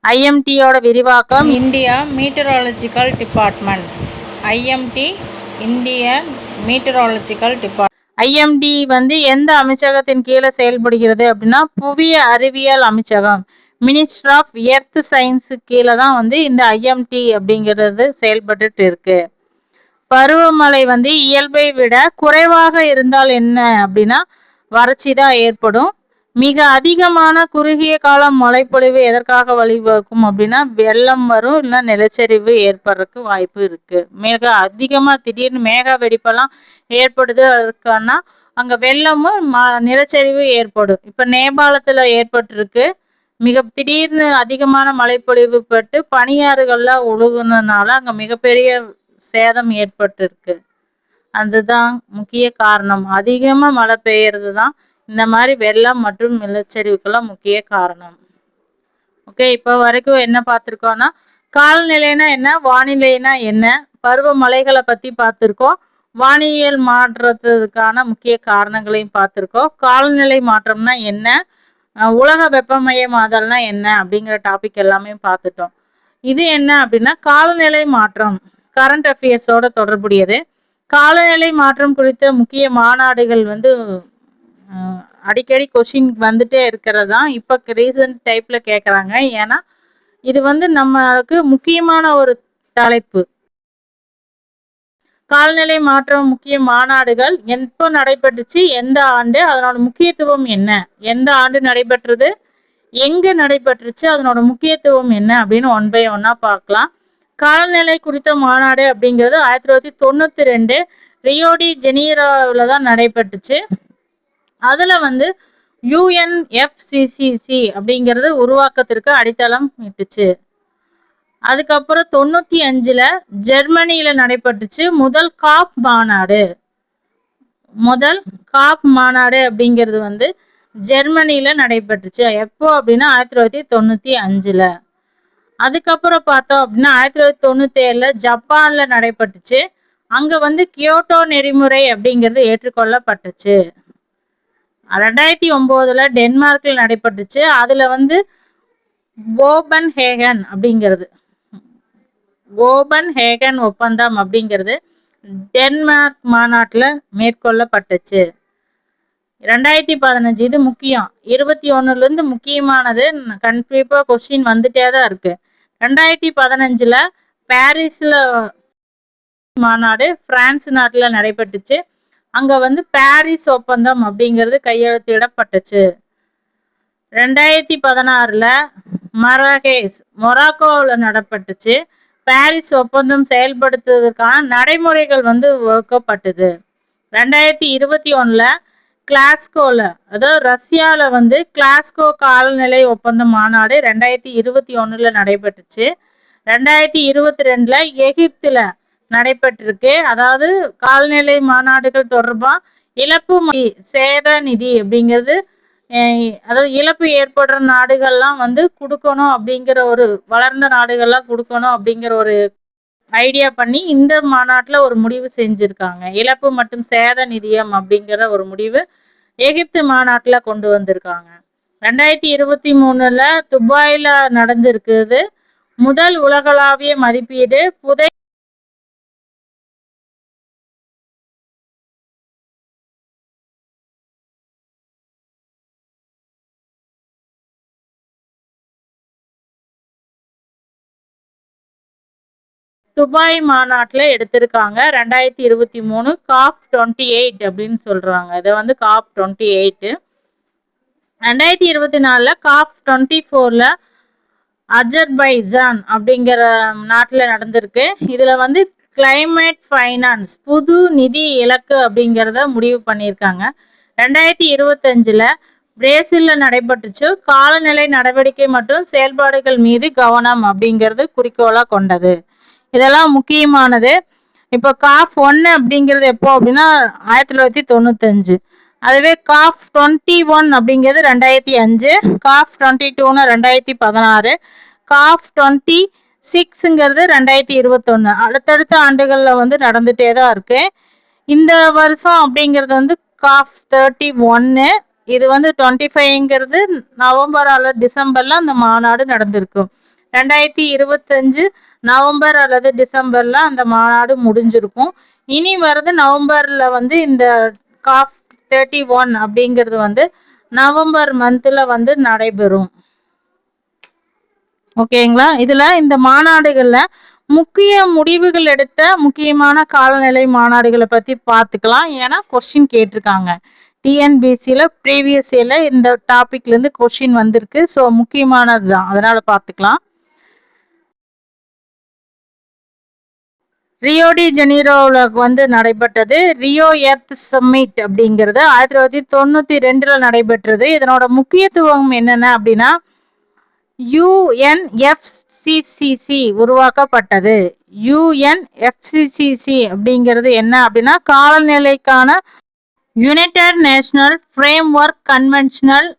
IMDயோட விரிவாக்கம் India meteorological department. IMD Indian meteorological department. IMD வந்து எந்த அமைச்சகத்தின் கீழே செயல்படுகிறது அப்படின்னா புவி அறிவியல் அமைச்சகம், மினிஸ்டர் ஆஃப் எர்த் சயின்ஸ் கீழே தான் வந்து இந்த IMD அப்படிங்கிறது செயல்பட்டு இருக்கு. பருவமழை வந்து இயல்பை விட குறைவாக இருந்தால் என்ன அப்படின்னா வறட்சி தான் ஏற்படும். மிக அதிகமான குறுகிய கால மழைப்பொழிவு எதற்காக வழிவகுக்கும் அப்படின்னா வெள்ளம் வரும், இல்லைன்னா நிலச்சரிவு ஏற்படுறதுக்கு வாய்ப்பு இருக்கு. மிக அதிகமா திடீர்னு மேக வெடிப்பெல்லாம் ஏற்படுது, அதுக்கான அங்க வெள்ளமும் நிலச்சரிவு ஏற்படும். இப்ப நேபாளத்துல ஏற்பட்டிருக்கு. மிக திடீர்னு அதிகமான மழைப்பொழிவு பட்டு பனியாறுகள்லாம் ஒழுகுனதுனால அங்க மிகப்பெரிய சேதம் ஏற்பட்டிருக்கு. அதுதான் முக்கிய காரணம். அதிகமா மழை பெய்யறது தான் இந்த மாதிரி வெள்ளம் மற்றும் நிலச்சரிவுக்கெல்லாம் முக்கிய காரணம். ஓகே, இப்போ வரைக்கும் என்ன பார்த்துருக்கோம்னா காலநிலைனா என்ன, வானிலைனா என்ன, பருவமழைகளை பத்தி பார்த்துருக்கோம், வானியல் மாற்றத்துக்கான முக்கிய காரணங்களையும் பார்த்துருக்கோம், காலநிலை மாற்றம்னா என்ன, உலக வெப்பமயமாதல்னா என்ன அப்படிங்கிற டாபிக் எல்லாமே பார்த்துட்டோம். இது என்ன அப்படின்னா காலநிலை மாற்றம் கரண்ட் அஃபேர்ஸோட தொடர்புடையது. காலநிலை மாற்றம் குறித்த முக்கிய மாநாடுகள் வந்து அடிக்கடி கொஸ்டின் வந்துட்டே இருக்கிறதா இப்ப ரீசன்ட் டைப்ல கேக்குறாங்க. ஏன்னா இது வந்து நம்மளுக்கு முக்கியமான ஒரு தலைப்பு. காலநிலை மாற்றம் முக்கிய மாநாடுகள் எப்போ நடைபெற்றுச்சு, எந்த ஆண்டு, அதனோட முக்கியத்துவம் என்ன, எந்த ஆண்டு நடைபெற்றது, எங்க நடைபெற்றுச்சு, அதனோட முக்கியத்துவம் என்ன அப்படின்னு 1 by 1 பார்க்கலாம். காலநிலை குறித்த மாநாடு அப்படிங்கிறது 1992 ரியோடி ஜெனீரோவில் தான் நடைபெற்றுச்சு. அதுல வந்து UNFCCC அப்படிங்கிறது உருவாக்கத்திற்கு அடித்தளம் இட்டுச்சு. அதுக்கப்புறம் 95ல ஜெர்மனியில நடைபெற்றுச்சு முதல் காப் மாநாடு அப்படிங்கிறது வந்து ஜெர்மனியில நடைபெற்றுச்சு. எப்போ அப்படின்னா 1995ல. அதுக்கப்புறம் பார்த்தோம் அப்படின்னா 1997ல ஜப்பான்ல நடைபெற்றுச்சு. அங்க வந்து கியோட்டோ நெறிமுறை அப்படிங்கிறது ஏற்றுக்கொள்ளப்பட்டுச்சு. 2009ல டென்மார்க்ல நடைபெற்றுச்சு. அதுல வந்து கோபன்ஹேகன் ஒப்பந்தம் அப்படிங்கிறது டென்மார்க் மாநாட்டுல மேற்கொள்ளப்பட்டுச்சு. 2015 இது முக்கியம். 21ல இருந்து முக்கியமானது கண்டிப்பா கொஸ்டின் வந்துட்டே தான் இருக்கு. 2015ல பாரிஸ்ல மாநாடு பிரான்ஸ் நாட்டுல நடைபெற்றுச்சு. அங்க வந்து பாரிஸ் ஒப்பந்தம் அப்படிங்கிறது கையெழுத்திடப்பட்டுச்சு. 2016ல மரகேஷ் மொராக்கோவில் நடைபெற்றுச்சு. பாரிஸ் ஒப்பந்தம் செயல்படுத்துவதற்கான நடைமுறைகள் வந்து வகுக்கப்பட்டது. 2021ல கிளாஸ்கோல, அதாவது ரஷ்யால வந்து கிளாஸ்கோ காலநிலை ஒப்பந்த மாநாடு 2021ல நடைபெற்றுச்சு. 2022ல எகிப்துல நடைபெற்றிருக்கு. அதாவது காலநிலை மாநாடுகள் தொடர்பா இழப்பு சேத நிதி அப்படிங்கிறது, அதாவது இழப்பு ஏற்படுற நாடுகள்லாம் வந்து கொடுக்கணும் அப்படிங்கிற ஒரு, வளர்ந்த நாடுகள்லாம் கொடுக்கணும் அப்படிங்கிற ஒரு ஐடியா பண்ணி இந்த மாநாட்டுல ஒரு முடிவு செஞ்சிருக்காங்க. இழப்பு மற்றும் சேத நிதியம் அப்படிங்கிற ஒரு முடிவு எகிப்து மாநாட்டுல கொண்டு வந்திருக்காங்க. 2023 துபாயில நடந்திருக்குது முதல் உலகளாவிய மதிப்பீடு. துபாய் மாநாட்டுல எடுத்திருக்காங்க. 2023 COP28 அப்படின்னு சொல்றாங்க. இதை வந்து COP28. 2024 COP24 அஜர்பைஜான் அப்படிங்கிற நாட்டுல நடந்திருக்கு. இதுல வந்து கிளைமேட் ஃபைனான்ஸ் புது நிதி இலக்கு அப்படிங்கிறத முடிவு பண்ணியிருக்காங்க. 2025 பிரேசில்ல நடைபெற்றுச்சு. காலநிலை நடவடிக்கை மற்றும் செயல்பாடுகள் மீது கவனம் அப்படிங்கிறது குறிக்கோளா கொண்டது. இதெல்லாம் முக்கியமானது. இப்போ COP1 அப்படிங்கிறது எப்போ அப்படின்னா 1995. அதுவே COP21 அப்படிங்கிறது 2005, COP22 2016, COP26ங்கிறது 2021. அடுத்தடுத்த ஆண்டுகள்ல வந்து நடந்துட்டே தான் இருக்கு. இந்த வருஷம் அப்படிங்கிறது வந்து COP31. இது வந்து 25ங்கிறது நவம்பர் அல்லது டிசம்பர்ல அந்த மாநாடு நடந்திருக்கும். 2025 நவம்பர் அல்லது டிசம்பர்ல அந்த மாநாடு முடிஞ்சிருக்கும். இனி வருது நவம்பர்ல வந்து இந்த COP31 அப்படிங்கிறது வந்து நவம்பர் மந்த்ல வந்து நடைபெறும். ஓகேங்களா? இதுல இந்த மாநாடுகள்ல முக்கிய முடிவுகள் எடுத்த முக்கியமான காலநிலை மாநாடுகளை பத்தி பார்த்துக்கலாம். ஏன்னா கொஸ்டின் கேட்டிருக்காங்க. டிஎன்பிசியில ப்ரீவியஸ் இயர்ல இந்த டாபிக்ல இருந்து கொஸ்டின் வந்திருக்கு. ஸோ முக்கியமானதுதான், அதனால பார்த்துக்கலாம். ரியோ டி ஜெனீரோல வந்து நடைபெற்றது ரியோ எர்த் சம்மிட் அப்படிங்கிறது 1992 நடைபெற்றது. இதனோட முக்கியத்துவம் என்னென்ன அப்படின்னா யுஎன்எஃப்சிசிசி உருவாக்கப்பட்டது. யுஎன்எஃப்சிசிசி அப்படிங்கிறது என்ன அப்படின்னா காலநிலைக்கான united national framework conventional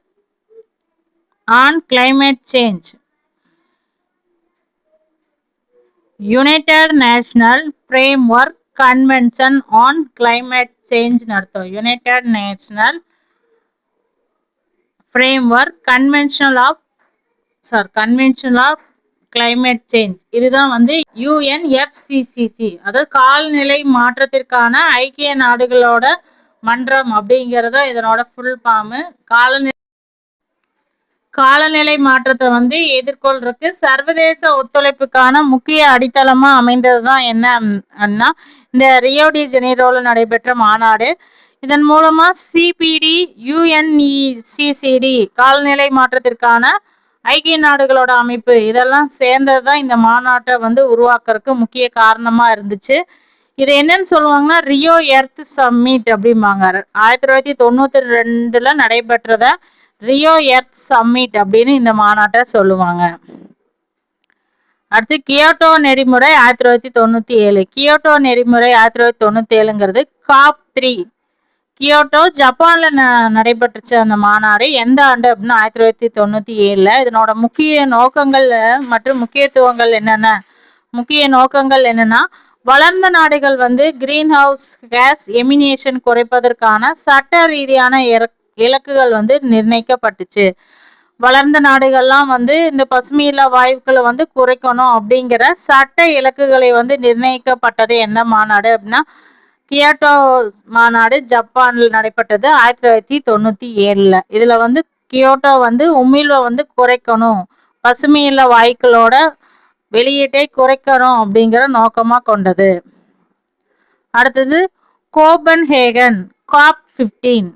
on climate change. United national framework convention on climate change அர்த்தம். United national framework convention of climate change. இதுதான் வந்து யுஎன்எஃப்சிசிசி, அதாவது காலநிலை மாற்றத்திற்கான ஐக்கிய நாடுகளோட மன்றம் அப்படிங்கிறத இதனோட ஃபுல் ஃபார்ம். காலநிலை மாற்றத்தை வந்து எதிர்கொள்றதுக்கு சர்வதேச ஒத்துழைப்புக்கான முக்கிய அடித்தளமா அமைந்ததுதான் என்ன இந்த ரியோ டி ஜெனீரோல நடைபெற்ற மாநாடு. இதன் மூலமா சிபிடி, யுஎன்இசிசிடி, காலநிலை மாற்றத்திற்கான ஐக்கிய நாடுகளோட அமைப்பு, இதெல்லாம் சேர்ந்ததுதான் இந்த மாநாட்டை வந்து உருவாக்குறதுக்கு முக்கிய காரணமா இருந்துச்சு. இது என்னன்னு சொல்லுவாங்கன்னா ரியோ எர்த் சம்மிட் அப்படிம்பாங்க. 1992 நடைபெற்றத ரியோ எர்த் சம்மிட் அப்படின்னு இந்த மாநாட்டை சொல்லுவாங்க. அடுத்து கியோட்டோ நெறிமுறை 1997. கியோட்டோ நெறிமுறை 1997ங்கிறது COP3. கியோட்டோ ஜப்பான்ல நடைபெற்றுச்சு அந்த மாநாடு. எந்த ஆண்டு அப்படின்னா 1997. இதனோட முக்கிய நோக்கங்கள் மற்றும் முக்கியத்துவங்கள் முக்கிய நோக்கங்கள் என்னன்னா வளர்ந்த நாடுகள் வந்து கிரீன் ஹவுஸ் கேஸ் எமினேஷன் குறைப்பதற்கான சட்ட ரீதியான இலக்குகள் வந்து நிர்ணயிக்கப்பட்டுச்சு. வளர்ந்த நாடுகள்லாம் வந்து இந்த பசுமையில்லா வாயுக்களை வந்து குறைக்கணும் அப்படிங்கிற சட்ட இலக்குகளை வந்து நிர்ணயிக்கப்பட்டது எந்த மாநாடு அப்படின்னா கியோட்டோ மாநாடு ஜப்பான்ல நடைபெற்றது 1997. இதுல வந்து கியோட்டோ வந்து உமிழ்வை வந்து குறைக்கணும், பசுமையில்லா வாயுக்களோட வெளியீட்டை குறைக்கணும் அப்படிங்கிற நோக்கமா கொண்டது. அடுத்தது கோபன்ஹேகன் COP15.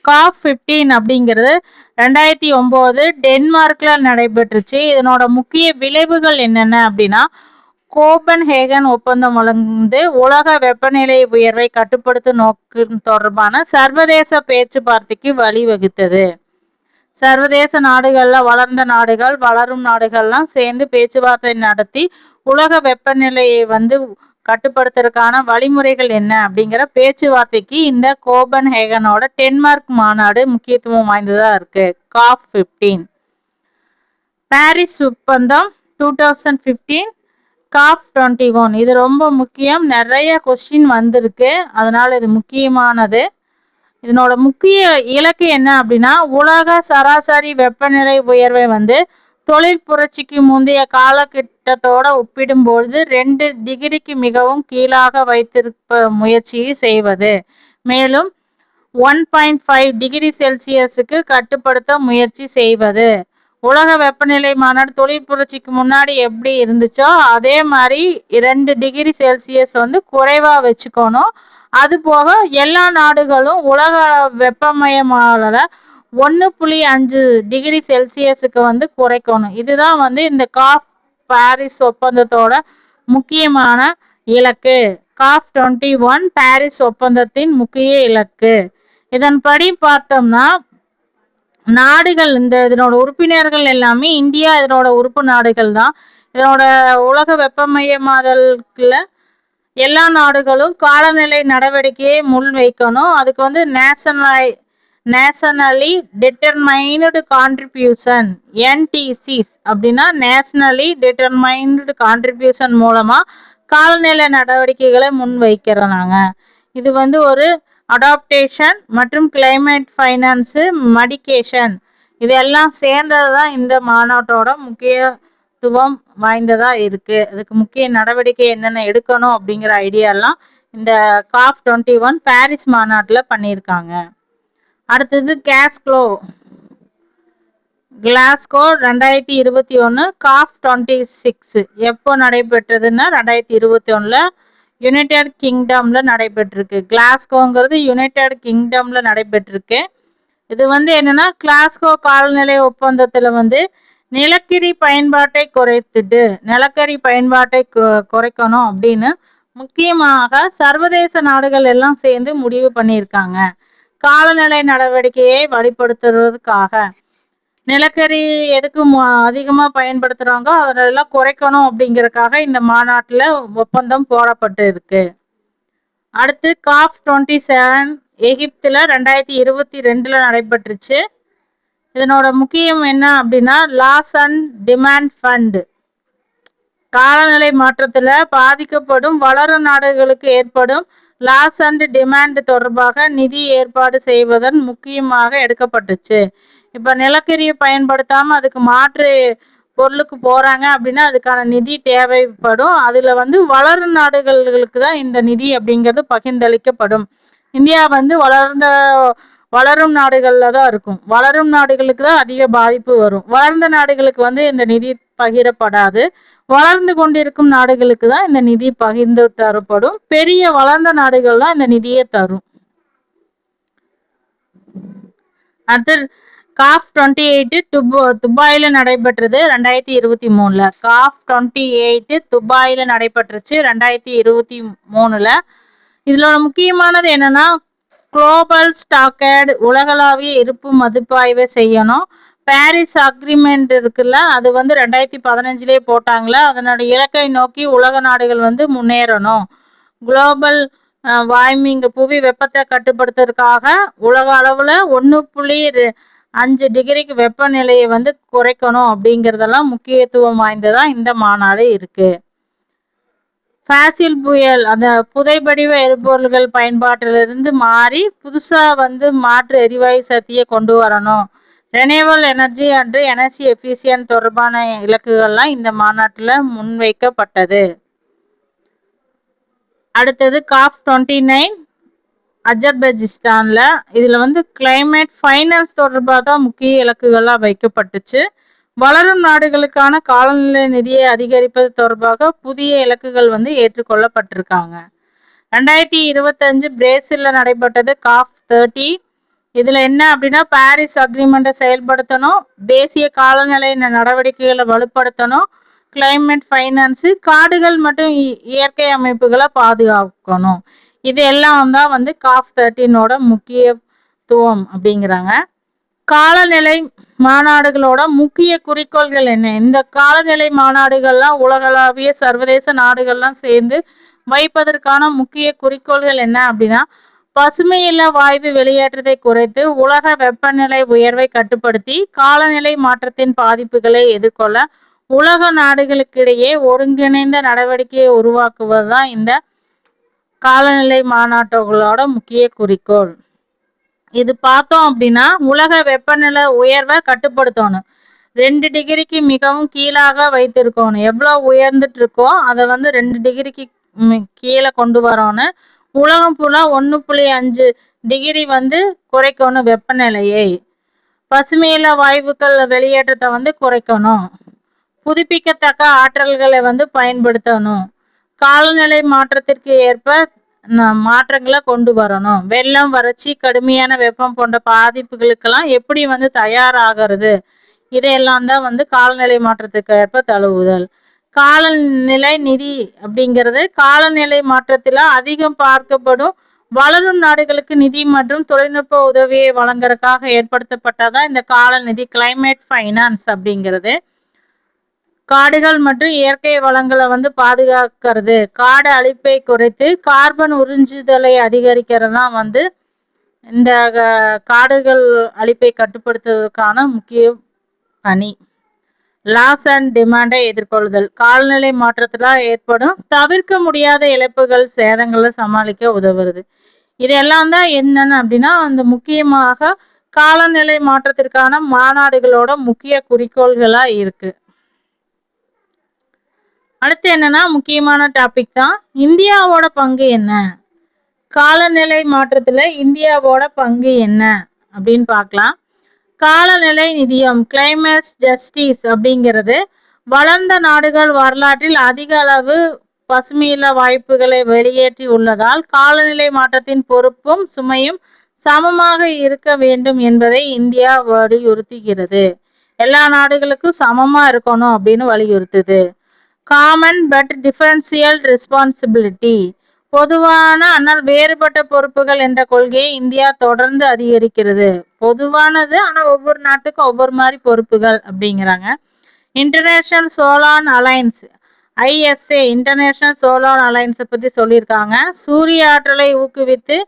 COP15 அப்படிங்கிறது 2009 டென்மார்க்ல நடைபெற்றுச்சு. இதனோட முக்கிய விளைவுகள் என்னென்ன அப்படின்னா கோபன்ஹேகன் ஒப்பந்தம் வழங்கு உலக வெப்பநிலை உயர்வை கட்டுப்படுத்தும் நோக்கம் தொடர்பான சர்வதேச பேச்சுவார்த்தைக்கு வழிவகுத்தது. சர்வதேச நாடுகள்ல வளர்ந்த நாடுகள், வளரும் நாடுகள்லாம் சேர்ந்து பேச்சுவார்த்தை நடத்தி உலக வெப்பநிலையை வந்து கட்டுப்படுத்துறதுக்கான வழிமுறைகள் என்ன அப்படிங்கிற பேச்சுவார்த்தைக்கு இந்த கோபன்ஹேகனோட டென்மார்க் மாநாடு முக்கியத்துவம் வாய்ந்ததா இருக்கு. COP15. பாரிஸ் ஒப்பந்தம் 2015, COP21. இது ரொம்ப முக்கியம், நிறைய கொஸ்டின் வந்திருக்கு, அதனால இது முக்கியமானது. இதனோட முக்கிய இலக்கு என்ன அப்படின்னா, உலக சராசரி வெப்பநிலை உயர்வை தொழில் புரட்சிக்கு முந்தைய காலகட்டத்தோட ஒப்பிடும்பொழுது 2 டிகிரிக்கு மிகவும் கீழாக வைத்திருப்ப முயற்சியை செய்வது, மேலும் 1.5 டிகிரி செல்சியஸுக்கு கட்டுப்படுத்த முயற்சி செய்வது. உலக வெப்பநிலை மாநாடு தொழில் புரட்சிக்கு முன்னாடி எப்படி இருந்துச்சோ அதே மாதிரி 2 டிகிரி செல்சியஸ் குறைவா வச்சுக்கணும். அது போக எல்லா நாடுகளும் உலக வெப்பமயமாதல 1.5 டிகிரி செல்சியஸுக்கு குறைக்கணும். இதுதான் இந்த பாரிஸ் ஒப்பந்தத்தோட முக்கியமான இலக்கு. COP21 பாரிஸ் ஒப்பந்தத்தின் முக்கிய இலக்கு. இதன்படி பார்த்தோம்னா நாடுகள் இதனோட உறுப்பினர்கள் எல்லாமே இந்தியா இதனோட உறுப்பு நாடுகள் தான். இதனோட உலக வெப்பமயமாதலுக்குள்ள எல்லா நாடுகளும் காலநிலை நடவடிக்கையை முன் வைக்கணும். அதுக்கு நேஷனலி டிட்டர்மைன்டு கான்ட்ரிபியூஷன், NTCs அப்படின்னா நேஷனலி டிட்டர்மைன்டு கான்ட்ரிபியூஷன் மூலமா காலநிலை நடவடிக்கைகளை முன் வைக்கிறாங்க. இது ஒரு அடாப்டேஷன் மற்றும் கிளைமேட் ஃபைனான்ஸு மடிகேஷன் இதெல்லாம் சேர்ந்தது தான் இந்த மாநாட்டோட முக்கியத்துவம் வாய்ந்ததா இருக்கு. அதுக்கு முக்கிய நடவடிக்கை என்னென்ன எடுக்கணும் அப்படிங்கிற ஐடியாலாம் இந்த COP21 பாரிஸ் மாநாட்டில் பண்ணியிருக்காங்க. அடுத்தது கிளாஸ்கோ 2021, COP26 எப்போ நடைபெற்றதுன்னா 2021 யுனைடெட் கிங்டம்ல நடைபெற்றிருக்கு. கிளாஸ்கோங்கிறது யுனைடெட் கிங்டம்ல நடைபெற்றிருக்கு. இது என்னன்னா கிளாஸ்கோ காலநிலை ஒப்பந்தத்துல நிலக்கரி பயன்பாட்டை குறைக்கணும் அப்படின்னு முக்கியமாக சர்வதேச நாடுகள் எல்லாம் சேர்ந்து முடிவு பண்ணியிருக்காங்க. காலநிலை நடவடிக்கையை வலுப்படுத்துறதுக்காக நிலக்கரி எதுக்கு அதிகமா பயன்படுத்துறாங்க அதெல்லாம் குறைக்கணும் அப்படிங்கறதுக்காக இந்த மாநாட்டுல ஒப்பந்தம் போடப்பட்டு இருக்கு. அடுத்து COP27 எகிப்துல 2022 நடைபெற்றுச்சு. இதனோட முக்கியம் என்ன அப்படின்னா லாஸ் அண்ட் டிமாண்ட் ஃபண்ட், காலநிலை மாற்றத்துல பாதிக்கப்படும் வளரும் நாடுகளுக்கு ஏற்படும் லாஸ் அண்ட் டிமாண்ட் தொடர்பாக நிதி ஏற்பாடு செய்வதன் முக்கியமாக எடுக்கப்பட்டுச்சு. இப்ப நிலக்கரியை பயன்படுத்தாம அதுக்கு மாற்று பொருளுக்கு போறாங்க அப்படின்னா அதுக்கான நிதி தேவைப்படும். அதுல வளரும் நாடுகளுக்கு தான் இந்த நிதி அப்படிங்கிறது பகிர்ந்தளிக்கப்படும். இந்தியா வளரும் நாடுகள்ல தான் இருக்கும். வளரும் நாடுகளுக்கு தான் அதிக பாதிப்பு வரும். வளர்ந்த நாடுகளுக்கு இந்த நிதி பகிரப்படாது. வளர்ந்து கொண்டிருக்கும் நாடுகளுக்கு தான் இந்த நிதி பகிர்ந்து தரப்படும். பெரிய வளர்ந்த நாடுகள் தான் இந்த நிதியை தரும். அடுத்து COP28 துபாயில நடைபெற்றது 2023. COP28 துபாயில நடைபெற்றுச்சு 2023. இதோட முக்கியமானது என்னன்னா குளோபல் ஸ்டாக்கர்டு உலகளாவிய இருப்பு மதிப்பாய்வை செய்யணும். பாரிஸ் அக்ரிமெண்ட் இருக்குல்ல அது 2015 போட்டாங்களே, அதனோட இலக்கை நோக்கி உலக நாடுகள் முன்னேறணும். குளோபல் வார்மிங் புவி வெப்பத்தை கட்டுப்படுத்துறதுக்காக உலக அளவுல 1.5 டிகிரிக்கு வெப்பநிலையை குறைக்கணும் அப்படிங்கறதெல்லாம் முக்கியத்துவம் வாய்ந்ததா இந்த மாநாடு இருக்கு. ஃபாசில் புயல் அந்த புதைபடிவ எரிபொருள்கள் பயன்பாட்டிலிருந்து மாறி புதுசா மாற்று எரிவாயு சக்தியை கொண்டு வரணும். Renewal energy and energy efficient தொடர்பான இலக்குகள்லாம் இந்த மாநாட்டில் முன்வைக்கப்பட்டது. அடுத்தது COP29 அஜர்பைஜிஸ்தான்ல. இதுல கிளைமேட் ஃபைனான்ஸ் தொடர்பாக தான் முக்கிய இலக்குகளாக வைக்கப்பட்டுச்சு. வளரும் நாடுகளுக்கான காலநிலை நிதியை அதிகரிப்பது தொடர்பாக புதிய இலக்குகள் ஏற்றுக்கொள்ளப்பட்டிருக்காங்க. 2025 பிரேசில்ல நடைபெற்றது COP30. இதுல என்ன அப்படின்னா பாரிஸ் அக்ரிமெண்ட்டை செயல்படுத்தணும், தேசிய காலநிலை நடவடிக்கைகளை வலுப்படுத்தணும், கிளைமேட் ஃபைனான்ஸு, காடுகள் மற்றும் இயற்கை அமைப்புகளை பாதுகாக்கணும். இது எல்லாம் தான் COP13ஓட முக்கியத்துவம் அப்படிங்கிறாங்க. காலநிலை மாநாடுகளோட முக்கிய குறிக்கோள்கள் என்ன? இந்த காலநிலை மாநாடுகள்லாம் உலகளாவிய சர்வதேச நாடுகள்லாம் சேர்ந்து வைப்பதற்கான முக்கிய குறிக்கோள்கள் என்ன அப்படின்னா, பசுமையில்ல வாயு வெளியேற்றத்தை குறைத்து உலக வெப்பநிலை உயர்வை கட்டுப்படுத்தி காலநிலை மாற்றத்தின் பாதிப்புகளை எதிர்கொள்ள உலக நாடுகளுக்கிடையே ஒருங்கிணைந்த நடவடிக்கையை உருவாக்குவதுதான் இந்த காலநிலை மாநாட்டுகளோட முக்கிய குறிக்கோள். இது பார்த்தோம் அப்படின்னா உலக வெப்பநிலை உயர்வை கட்டுப்படுத்தணும். 2 டிகிரிக்கு மிகவும் கீழாக வைத்திருக்கணும். எவ்வளோ உயர்ந்துட்டு இருக்கோ அதை 2 டிகிரிக்கு கீழே கொண்டு வரணும். உலகம் ஃபுல்லா 1.5 டிகிரி குறைக்கணும் வெப்பநிலையை. பசுமையில வாயுக்கள் வெளியேற்றத்தை குறைக்கணும். புதுப்பிக்கத்தக்க ஆற்றல்களை பயன்படுத்தணும். காலநிலை மாற்றத்திற்கு ஏற்ப மாற்றங்களை கொண்டு வரணும். வெள்ளம், வறட்சி, கடுமையான வெப்பம் போன்ற பாதிப்புகளுக்கெல்லாம் எப்படி தயாராகிறது, இதையெல்லாம் தான் காலநிலை மாற்றத்துக்கு ஏற்ப தழுவுதல். காலநிலை நிதி அப்படிங்கிறது காலநிலை மாற்றத்தில் அதிகம் பார்க்கப்படும் வளரும் நாடுகளுக்கு நிதி மற்றும் தொழில்நுட்ப உதவியை வழங்குறதுக்காக ஏற்படுத்தப்பட்டதான் இந்த காலநிதி, கிளைமேட் ஃபைனான்ஸ் அப்படிங்கிறது. காடுகள் மற்றும் இயற்கை வளங்களை பாதுகாக்கிறது, காடு அழிப்பை குறைத்து கார்பன் உறிஞ்சுதலை அதிகரிக்கிறது தான் இந்த காடுகள் அழிப்பை கட்டுப்படுத்துவதற்கான முக்கிய பணி. லாஸ் அண்ட் டிமாண்டை எதிர்கொள்ளுதல், காலநிலை மாற்றத்தில் ஏற்படும் தவிர்க்க முடியாத இழப்புகள், சேதங்களை சமாளிக்க உதவுறது. இதெல்லாம் தான் என்னன்னு அப்படின்னா முக்கியமாக காலநிலை மாற்றத்திற்கான மாநாடுகளோட முக்கிய குறிக்கோள்களா இருக்கு. அடுத்து என்னன்னா முக்கியமான டாபிக் தான் இந்தியாவோட பங்கு என்ன, காலநிலை மாற்றத்துல இந்தியாவோட பங்கு என்ன அப்படின்னு பார்க்கலாம். காலநிலை நிதியம், கிளைமேட் ஜஸ்டிஸ் அப்படிங்கிறது வளர்ந்த நாடுகள் வரலாற்றில் அதிக அளவு பசுமையில்ல வாய்ப்புகளை வெளியேற்றி உள்ளதால் காலநிலை மாற்றத்தின் பொறுப்பும் சுமையும் சமமாக இருக்க வேண்டும் என்பதை இந்தியா வலியுறுத்துகிறது. எல்லா நாடுகளுக்கும் சமமா இருக்கணும் அப்படின்னு வலியுறுத்துது. காமன் பட் டிஃபரன்சியல் ரெஸ்பான்சிபிலிட்டி, பொதுவான ஆனால் வேறுபட்ட பொறுப்புகள் என்ற கொள்கையை இந்தியா தொடர்ந்து அதிகரிக்கிறது. பொதுவானது ஆனா ஒவ்வொரு நாட்டுக்கும் ஒவ்வொரு மாதிரி பொறுப்புகள் அப்படிங்கிறாங்க. International solar alliance, ISA, international solar அலையன்ஸை பத்தி சொல்லியிருக்காங்க. சூரிய ஆற்றலை ஊக்குவித்து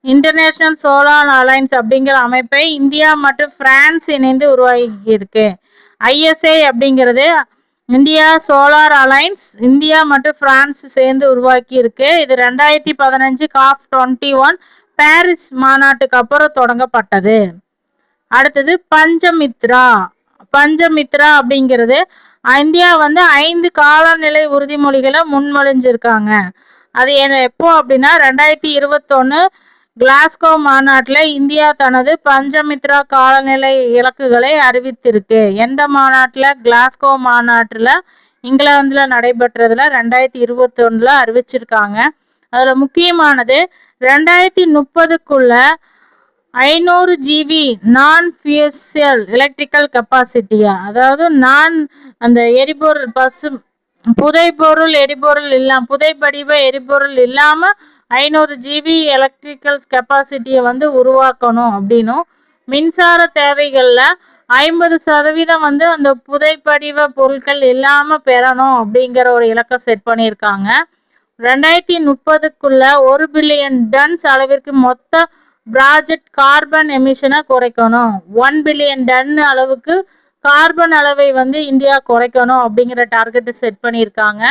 இன்டர்நேஷனல் சோலார் அலையன்ஸ் அப்படிங்கிற அமைப்பை இந்தியா மற்றும் பிரான்ஸ் இணைந்து உருவாகி இருக்கு. ISA அப்படிங்கிறது இந்தியா சோலார் அலையன்ஸ், இந்தியா மற்றும் பிரான்ஸ் சேர்ந்து உருவாக்கி இருக்கு. இது 2015 COP21 பாரிஸ் மாநாட்டுக்கு அப்புறம் தொடங்கப்பட்டது. அடுத்தது பஞ்சமித்ரா. பஞ்சமித்ரா அப்படிங்கிறது இந்தியா 5 காலநிலை உறுதிமொழிகளை முன்மொழிஞ்சிருக்காங்க. அது எப்போ அப்படின்னா 2021 கிளாஸ்கோ மாநாட்டில் இந்தியா தனது பஞ்சமித்ரா காலநிலை இலக்குகளை அறிவித்திருக்கு. எந்த மாநாட்டில்? கிளாஸ்கோ மாநாட்டில் இங்கிலாந்துல நடைபெற்றதுல 2021 அறிவிச்சிருக்காங்க. அதுல முக்கியமானது 2030க்குள்ள 500 GB நான் ஃபியூயல் எலக்ட்ரிக்கல் கெப்பாசிட்டியா, அதாவது அந்த எரிபொருள் புதைபொருள் எரிபொருள் இல்லாம, புதைப்படிவ எரிபொருள் இல்லாம 500 GB எலக்ட்ரிக்கல் கெப்பாசிட்டியை உருவாக்கணும் அப்படின்னும், மின்சார தேவைகள்ல 50% அந்த புதைப்படிவ பொருட்கள் இல்லாம பெறணும் அப்படிங்கிற ஒரு இலக்கை செட் பண்ணியிருக்காங்க. 2030க்குள்ள 1 பில்லியன் டன்ஸ் அளவிற்கு மொத்த ப்ராஜெக்ட் கார்பன் எமிஷனை குறைக்கணும். 1 பில்லியன் டன் அளவுக்கு கார்பன் அளவை இந்தியா குறைக்கணும் அப்படிங்கிற டார்கெட்டை செட் பண்ணியிருக்காங்க.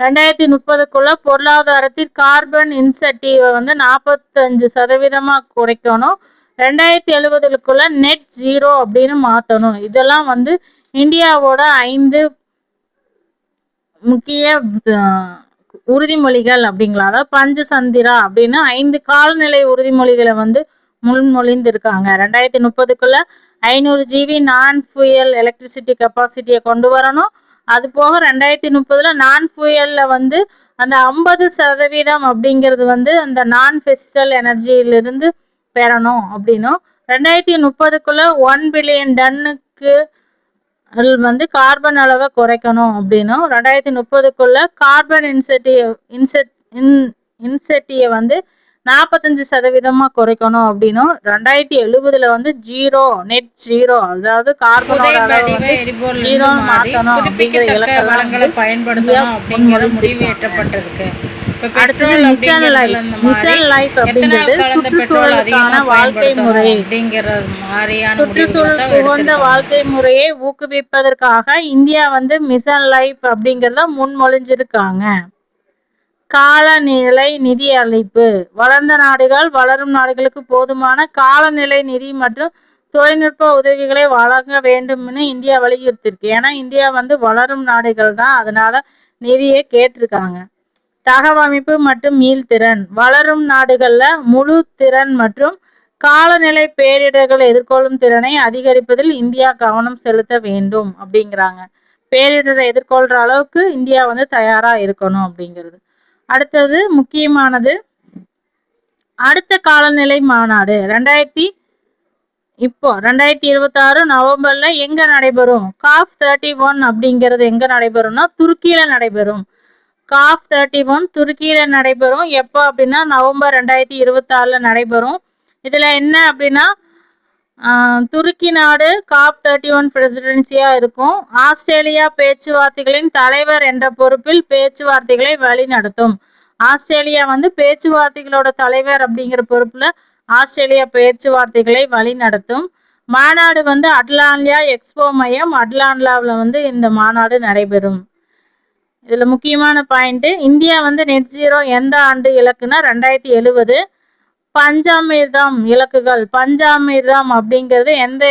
2030க்குள்ள பொருளாதாரத்தில் கார்பன் இன்சென்டிவ் 45% குறைக்கணும். 2070க்குள்ள நெட் ஜீரோ அப்படின்னு மாற்றணும். இதெல்லாம் இந்தியாவோட 5 முக்கிய உறுதிமொழிகள் அப்படிங்களா. அதாவது பஞ்சசந்திரா அப்படின்னு 5 காலநிலை உறுதிமொழிகளை முன்மொழிந்திருக்காங்க. 2030க்குள்ள 500 GB நான் ஃபியூயல் எலக்ட்ரிசிட்டி கெப்பாசிட்டியை கொண்டு வரணும். அது போக 2030ல நான் ஃபியூயல்ல அந்த 50% அப்படிங்கிறது அந்த நான் ஃபெசில் எனர்ஜியிலிருந்து பெறணும் அப்படின்னும், 2030க்குள்ள 1 பில்லியன் டன்னுக்கு கார்பன் அளவை குறைக்கணும் அப்படின்னும், 2030க்குள்ள கார்பன் இன்சென்டிவ் 45% குறைக்கணும் அப்படின்னும், 2070ல ஜீரோ நெட் ஜீரோ, அதாவது கார்பன் வளங்களை பயன்படுத்தணும் அப்படிங்கிற முடிவு எட்டப்பட்டிருக்கு. அடுத்தது மிஷன் லைஃப். மிஷன் லைஃப் அப்படிங்கிறது சுற்றுச்சூழலுக்கான வாழ்க்கை முறை. சுற்றுச்சூழலுக்கு உகந்த வாழ்க்கை முறையை ஊக்குவிப்பதற்காக இந்தியா வந்து மிஷன் லைஃப் அப்படிங்கிறத முன்மொழிஞ்சிருக்காங்க. காலநிலை நிதி அளிப்பு. வளர்ந்த நாடுகள் வளரும் நாடுகளுக்கு போதுமான காலநிலை நிதி மற்றும் தொழில்நுட்ப உதவிகளை வழங்க வேண்டும்னு இந்தியா வலியுறுத்திருக்கு. ஏன்னா இந்தியா வந்து வளரும் நாடுகள் தான், அதனால நிதியை கேட்டிருக்காங்க. தகவமைப்பு மற்றும் மீள்திறன். வளரும் நாடுகள்ல முழு திறன் மற்றும் காலநிலை பேரிடர்களை எதிர்கொள்ளும் திறனை அதிகரிப்பதில் இந்தியா கவனம் செலுத்த வேண்டும் அப்படிங்கிறாங்க. பேரிடரை எதிர்கொள்ற அளவுக்கு இந்தியா வந்து தயாரா இருக்கணும் அப்படிங்கிறது. அடுத்தது முக்கியமானது அடுத்த காலநிலை மாநாடு 2026 நவம்பர்ல எங்க நடைபெறும்? COP31 அப்படிங்கிறது எங்க நடைபெறும்னா துருக்கியில நடைபெறும். COP31 துருக்கியில நடைபெறும். எப்போ அப்படின்னா நவம்பர் 2026 நடைபெறும். இதுல என்ன அப்படின்னா துருக்கி நாடு COP31 பிரசிடென்சியா இருக்கும். ஆஸ்திரேலியா பேச்சுவார்த்தைகளின் தலைவர் என்ற பொறுப்பில் பேச்சுவார்த்தைகளை வழி நடத்தும். ஆஸ்திரேலியா வந்து பேச்சுவார்த்தைகளோட தலைவர் அப்படிங்கிற பொறுப்புல ஆஸ்திரேலியா பேச்சுவார்த்தைகளை வழி நடத்தும். மாநாடு வந்து அட்லாண்டியா எக்ஸ்போ மையம் அட்லாண்டாவில் வந்து இந்த மாநாடு நடைபெறும். இதுல முக்கியமான பாயிண்ட், இந்தியா வந்து நெட் ஜீரோ எந்த ஆண்டு இலக்குன்னா 2070. பஞ்சாமிர்தம் இலக்குகள். பஞ்சாமிர்தம் அப்படிங்கிறது எந்த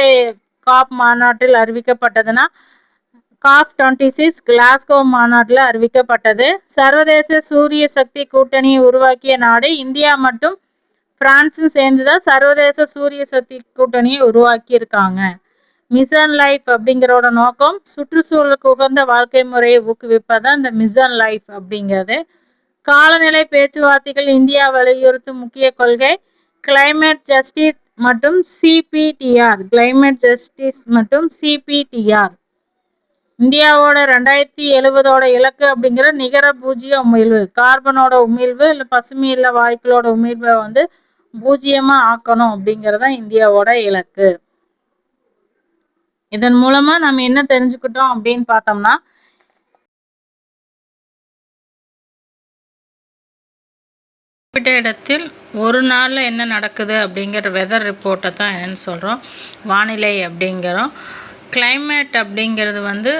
காப் மாநாட்டில் அறிவிக்கப்பட்டதுன்னா COP26 கிளாஸ்கோ மாநாட்டில் அறிவிக்கப்பட்டது. சர்வதேச சூரிய சக்தி கூட்டணியை உருவாக்கிய நாடு இந்தியா மற்றும் பிரான்ஸும் சேர்ந்துதான் சர்வதேச சூரிய சக்தி கூட்டணியை உருவாக்கி இருக்காங்க. மிஷன் லைஃப் அப்படிங்கிறோட நோக்கம் சுற்றுச்சூழலுக்கு உகந்த வாழ்க்கை முறையை ஊக்குவிப்பதான் இந்த மிஷன் லைஃப் அப்படிங்கிறது. காலநிலை பேச்சுவார்த்தைகள் இந்தியா வலியுறுத்தும் முக்கிய கொள்கை கிளைமேட் ஜஸ்டிஸ் மற்றும் சிபிடிஆர். கிளைமேட் ஜஸ்டிஸ் மற்றும் சிபிடிஆர். இந்தியாவோட 2070 இலக்கு அப்படிங்கிற நிகர பூஜ்ஜிய உமிழ்வு. கார்பனோட உமிழ்வு இல்லை பசுமை இல்ல வாயுக்களோட உமிழ்வை வந்து பூஜ்ஜியமா ஆக்கணும் அப்படிங்கறதான் இந்தியாவோட இலக்கு. இதன் மூலமா நம்ம என்ன தெரிஞ்சுக்கிட்டோம் அப்படின்னு பார்த்தோம்னா குறிப்பிட்ட இடத்தில் ஒரு நாளில் என்ன நடக்குது அப்படிங்கிற வெதர் ரிப்போர்ட்டை தான் என்னன்னு சொல்கிறோம். வானிலை அப்படிங்கிறோம். கிளைமேட் அப்படிங்கிறது வந்து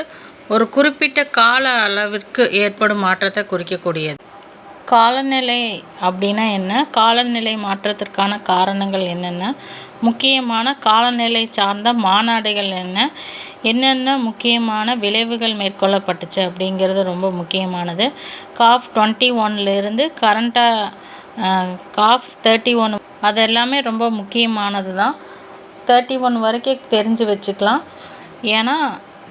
ஒரு குறிப்பிட்ட கால அளவிற்கு ஏற்படும் மாற்றத்தை குறிக்கக்கூடியது. காலநிலை அப்படின்னா என்ன? காலநிலை மாற்றத்திற்கான காரணங்கள் என்னென்ன? முக்கியமான காலநிலை சார்ந்த மாநாடுகள் என்னென்ன முக்கியமான விளைவுகள் மேற்கொள்ளப்பட்டுச்சு அப்படிங்கிறது ரொம்ப முக்கியமானது. COP21 கரண்ட்டாக COP31 அது எல்லாமே ரொம்ப முக்கியமானது தான். 31 வரைக்கும் தெரிஞ்சு வச்சுக்கலாம். ஏன்னா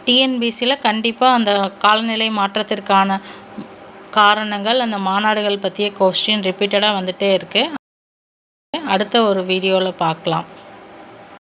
டிஎன்பிசியில் கண்டிப்பாக அந்த காலநிலை மாற்றத்திற்கான காரணங்கள் அந்த மாநாடுகள் பற்றிய கொஸ்டின் ரிப்பீட்டடாக வந்துகிட்டே இருக்குது. அடுத்த ஒரு வீடியோவில் பார்க்கலாம்.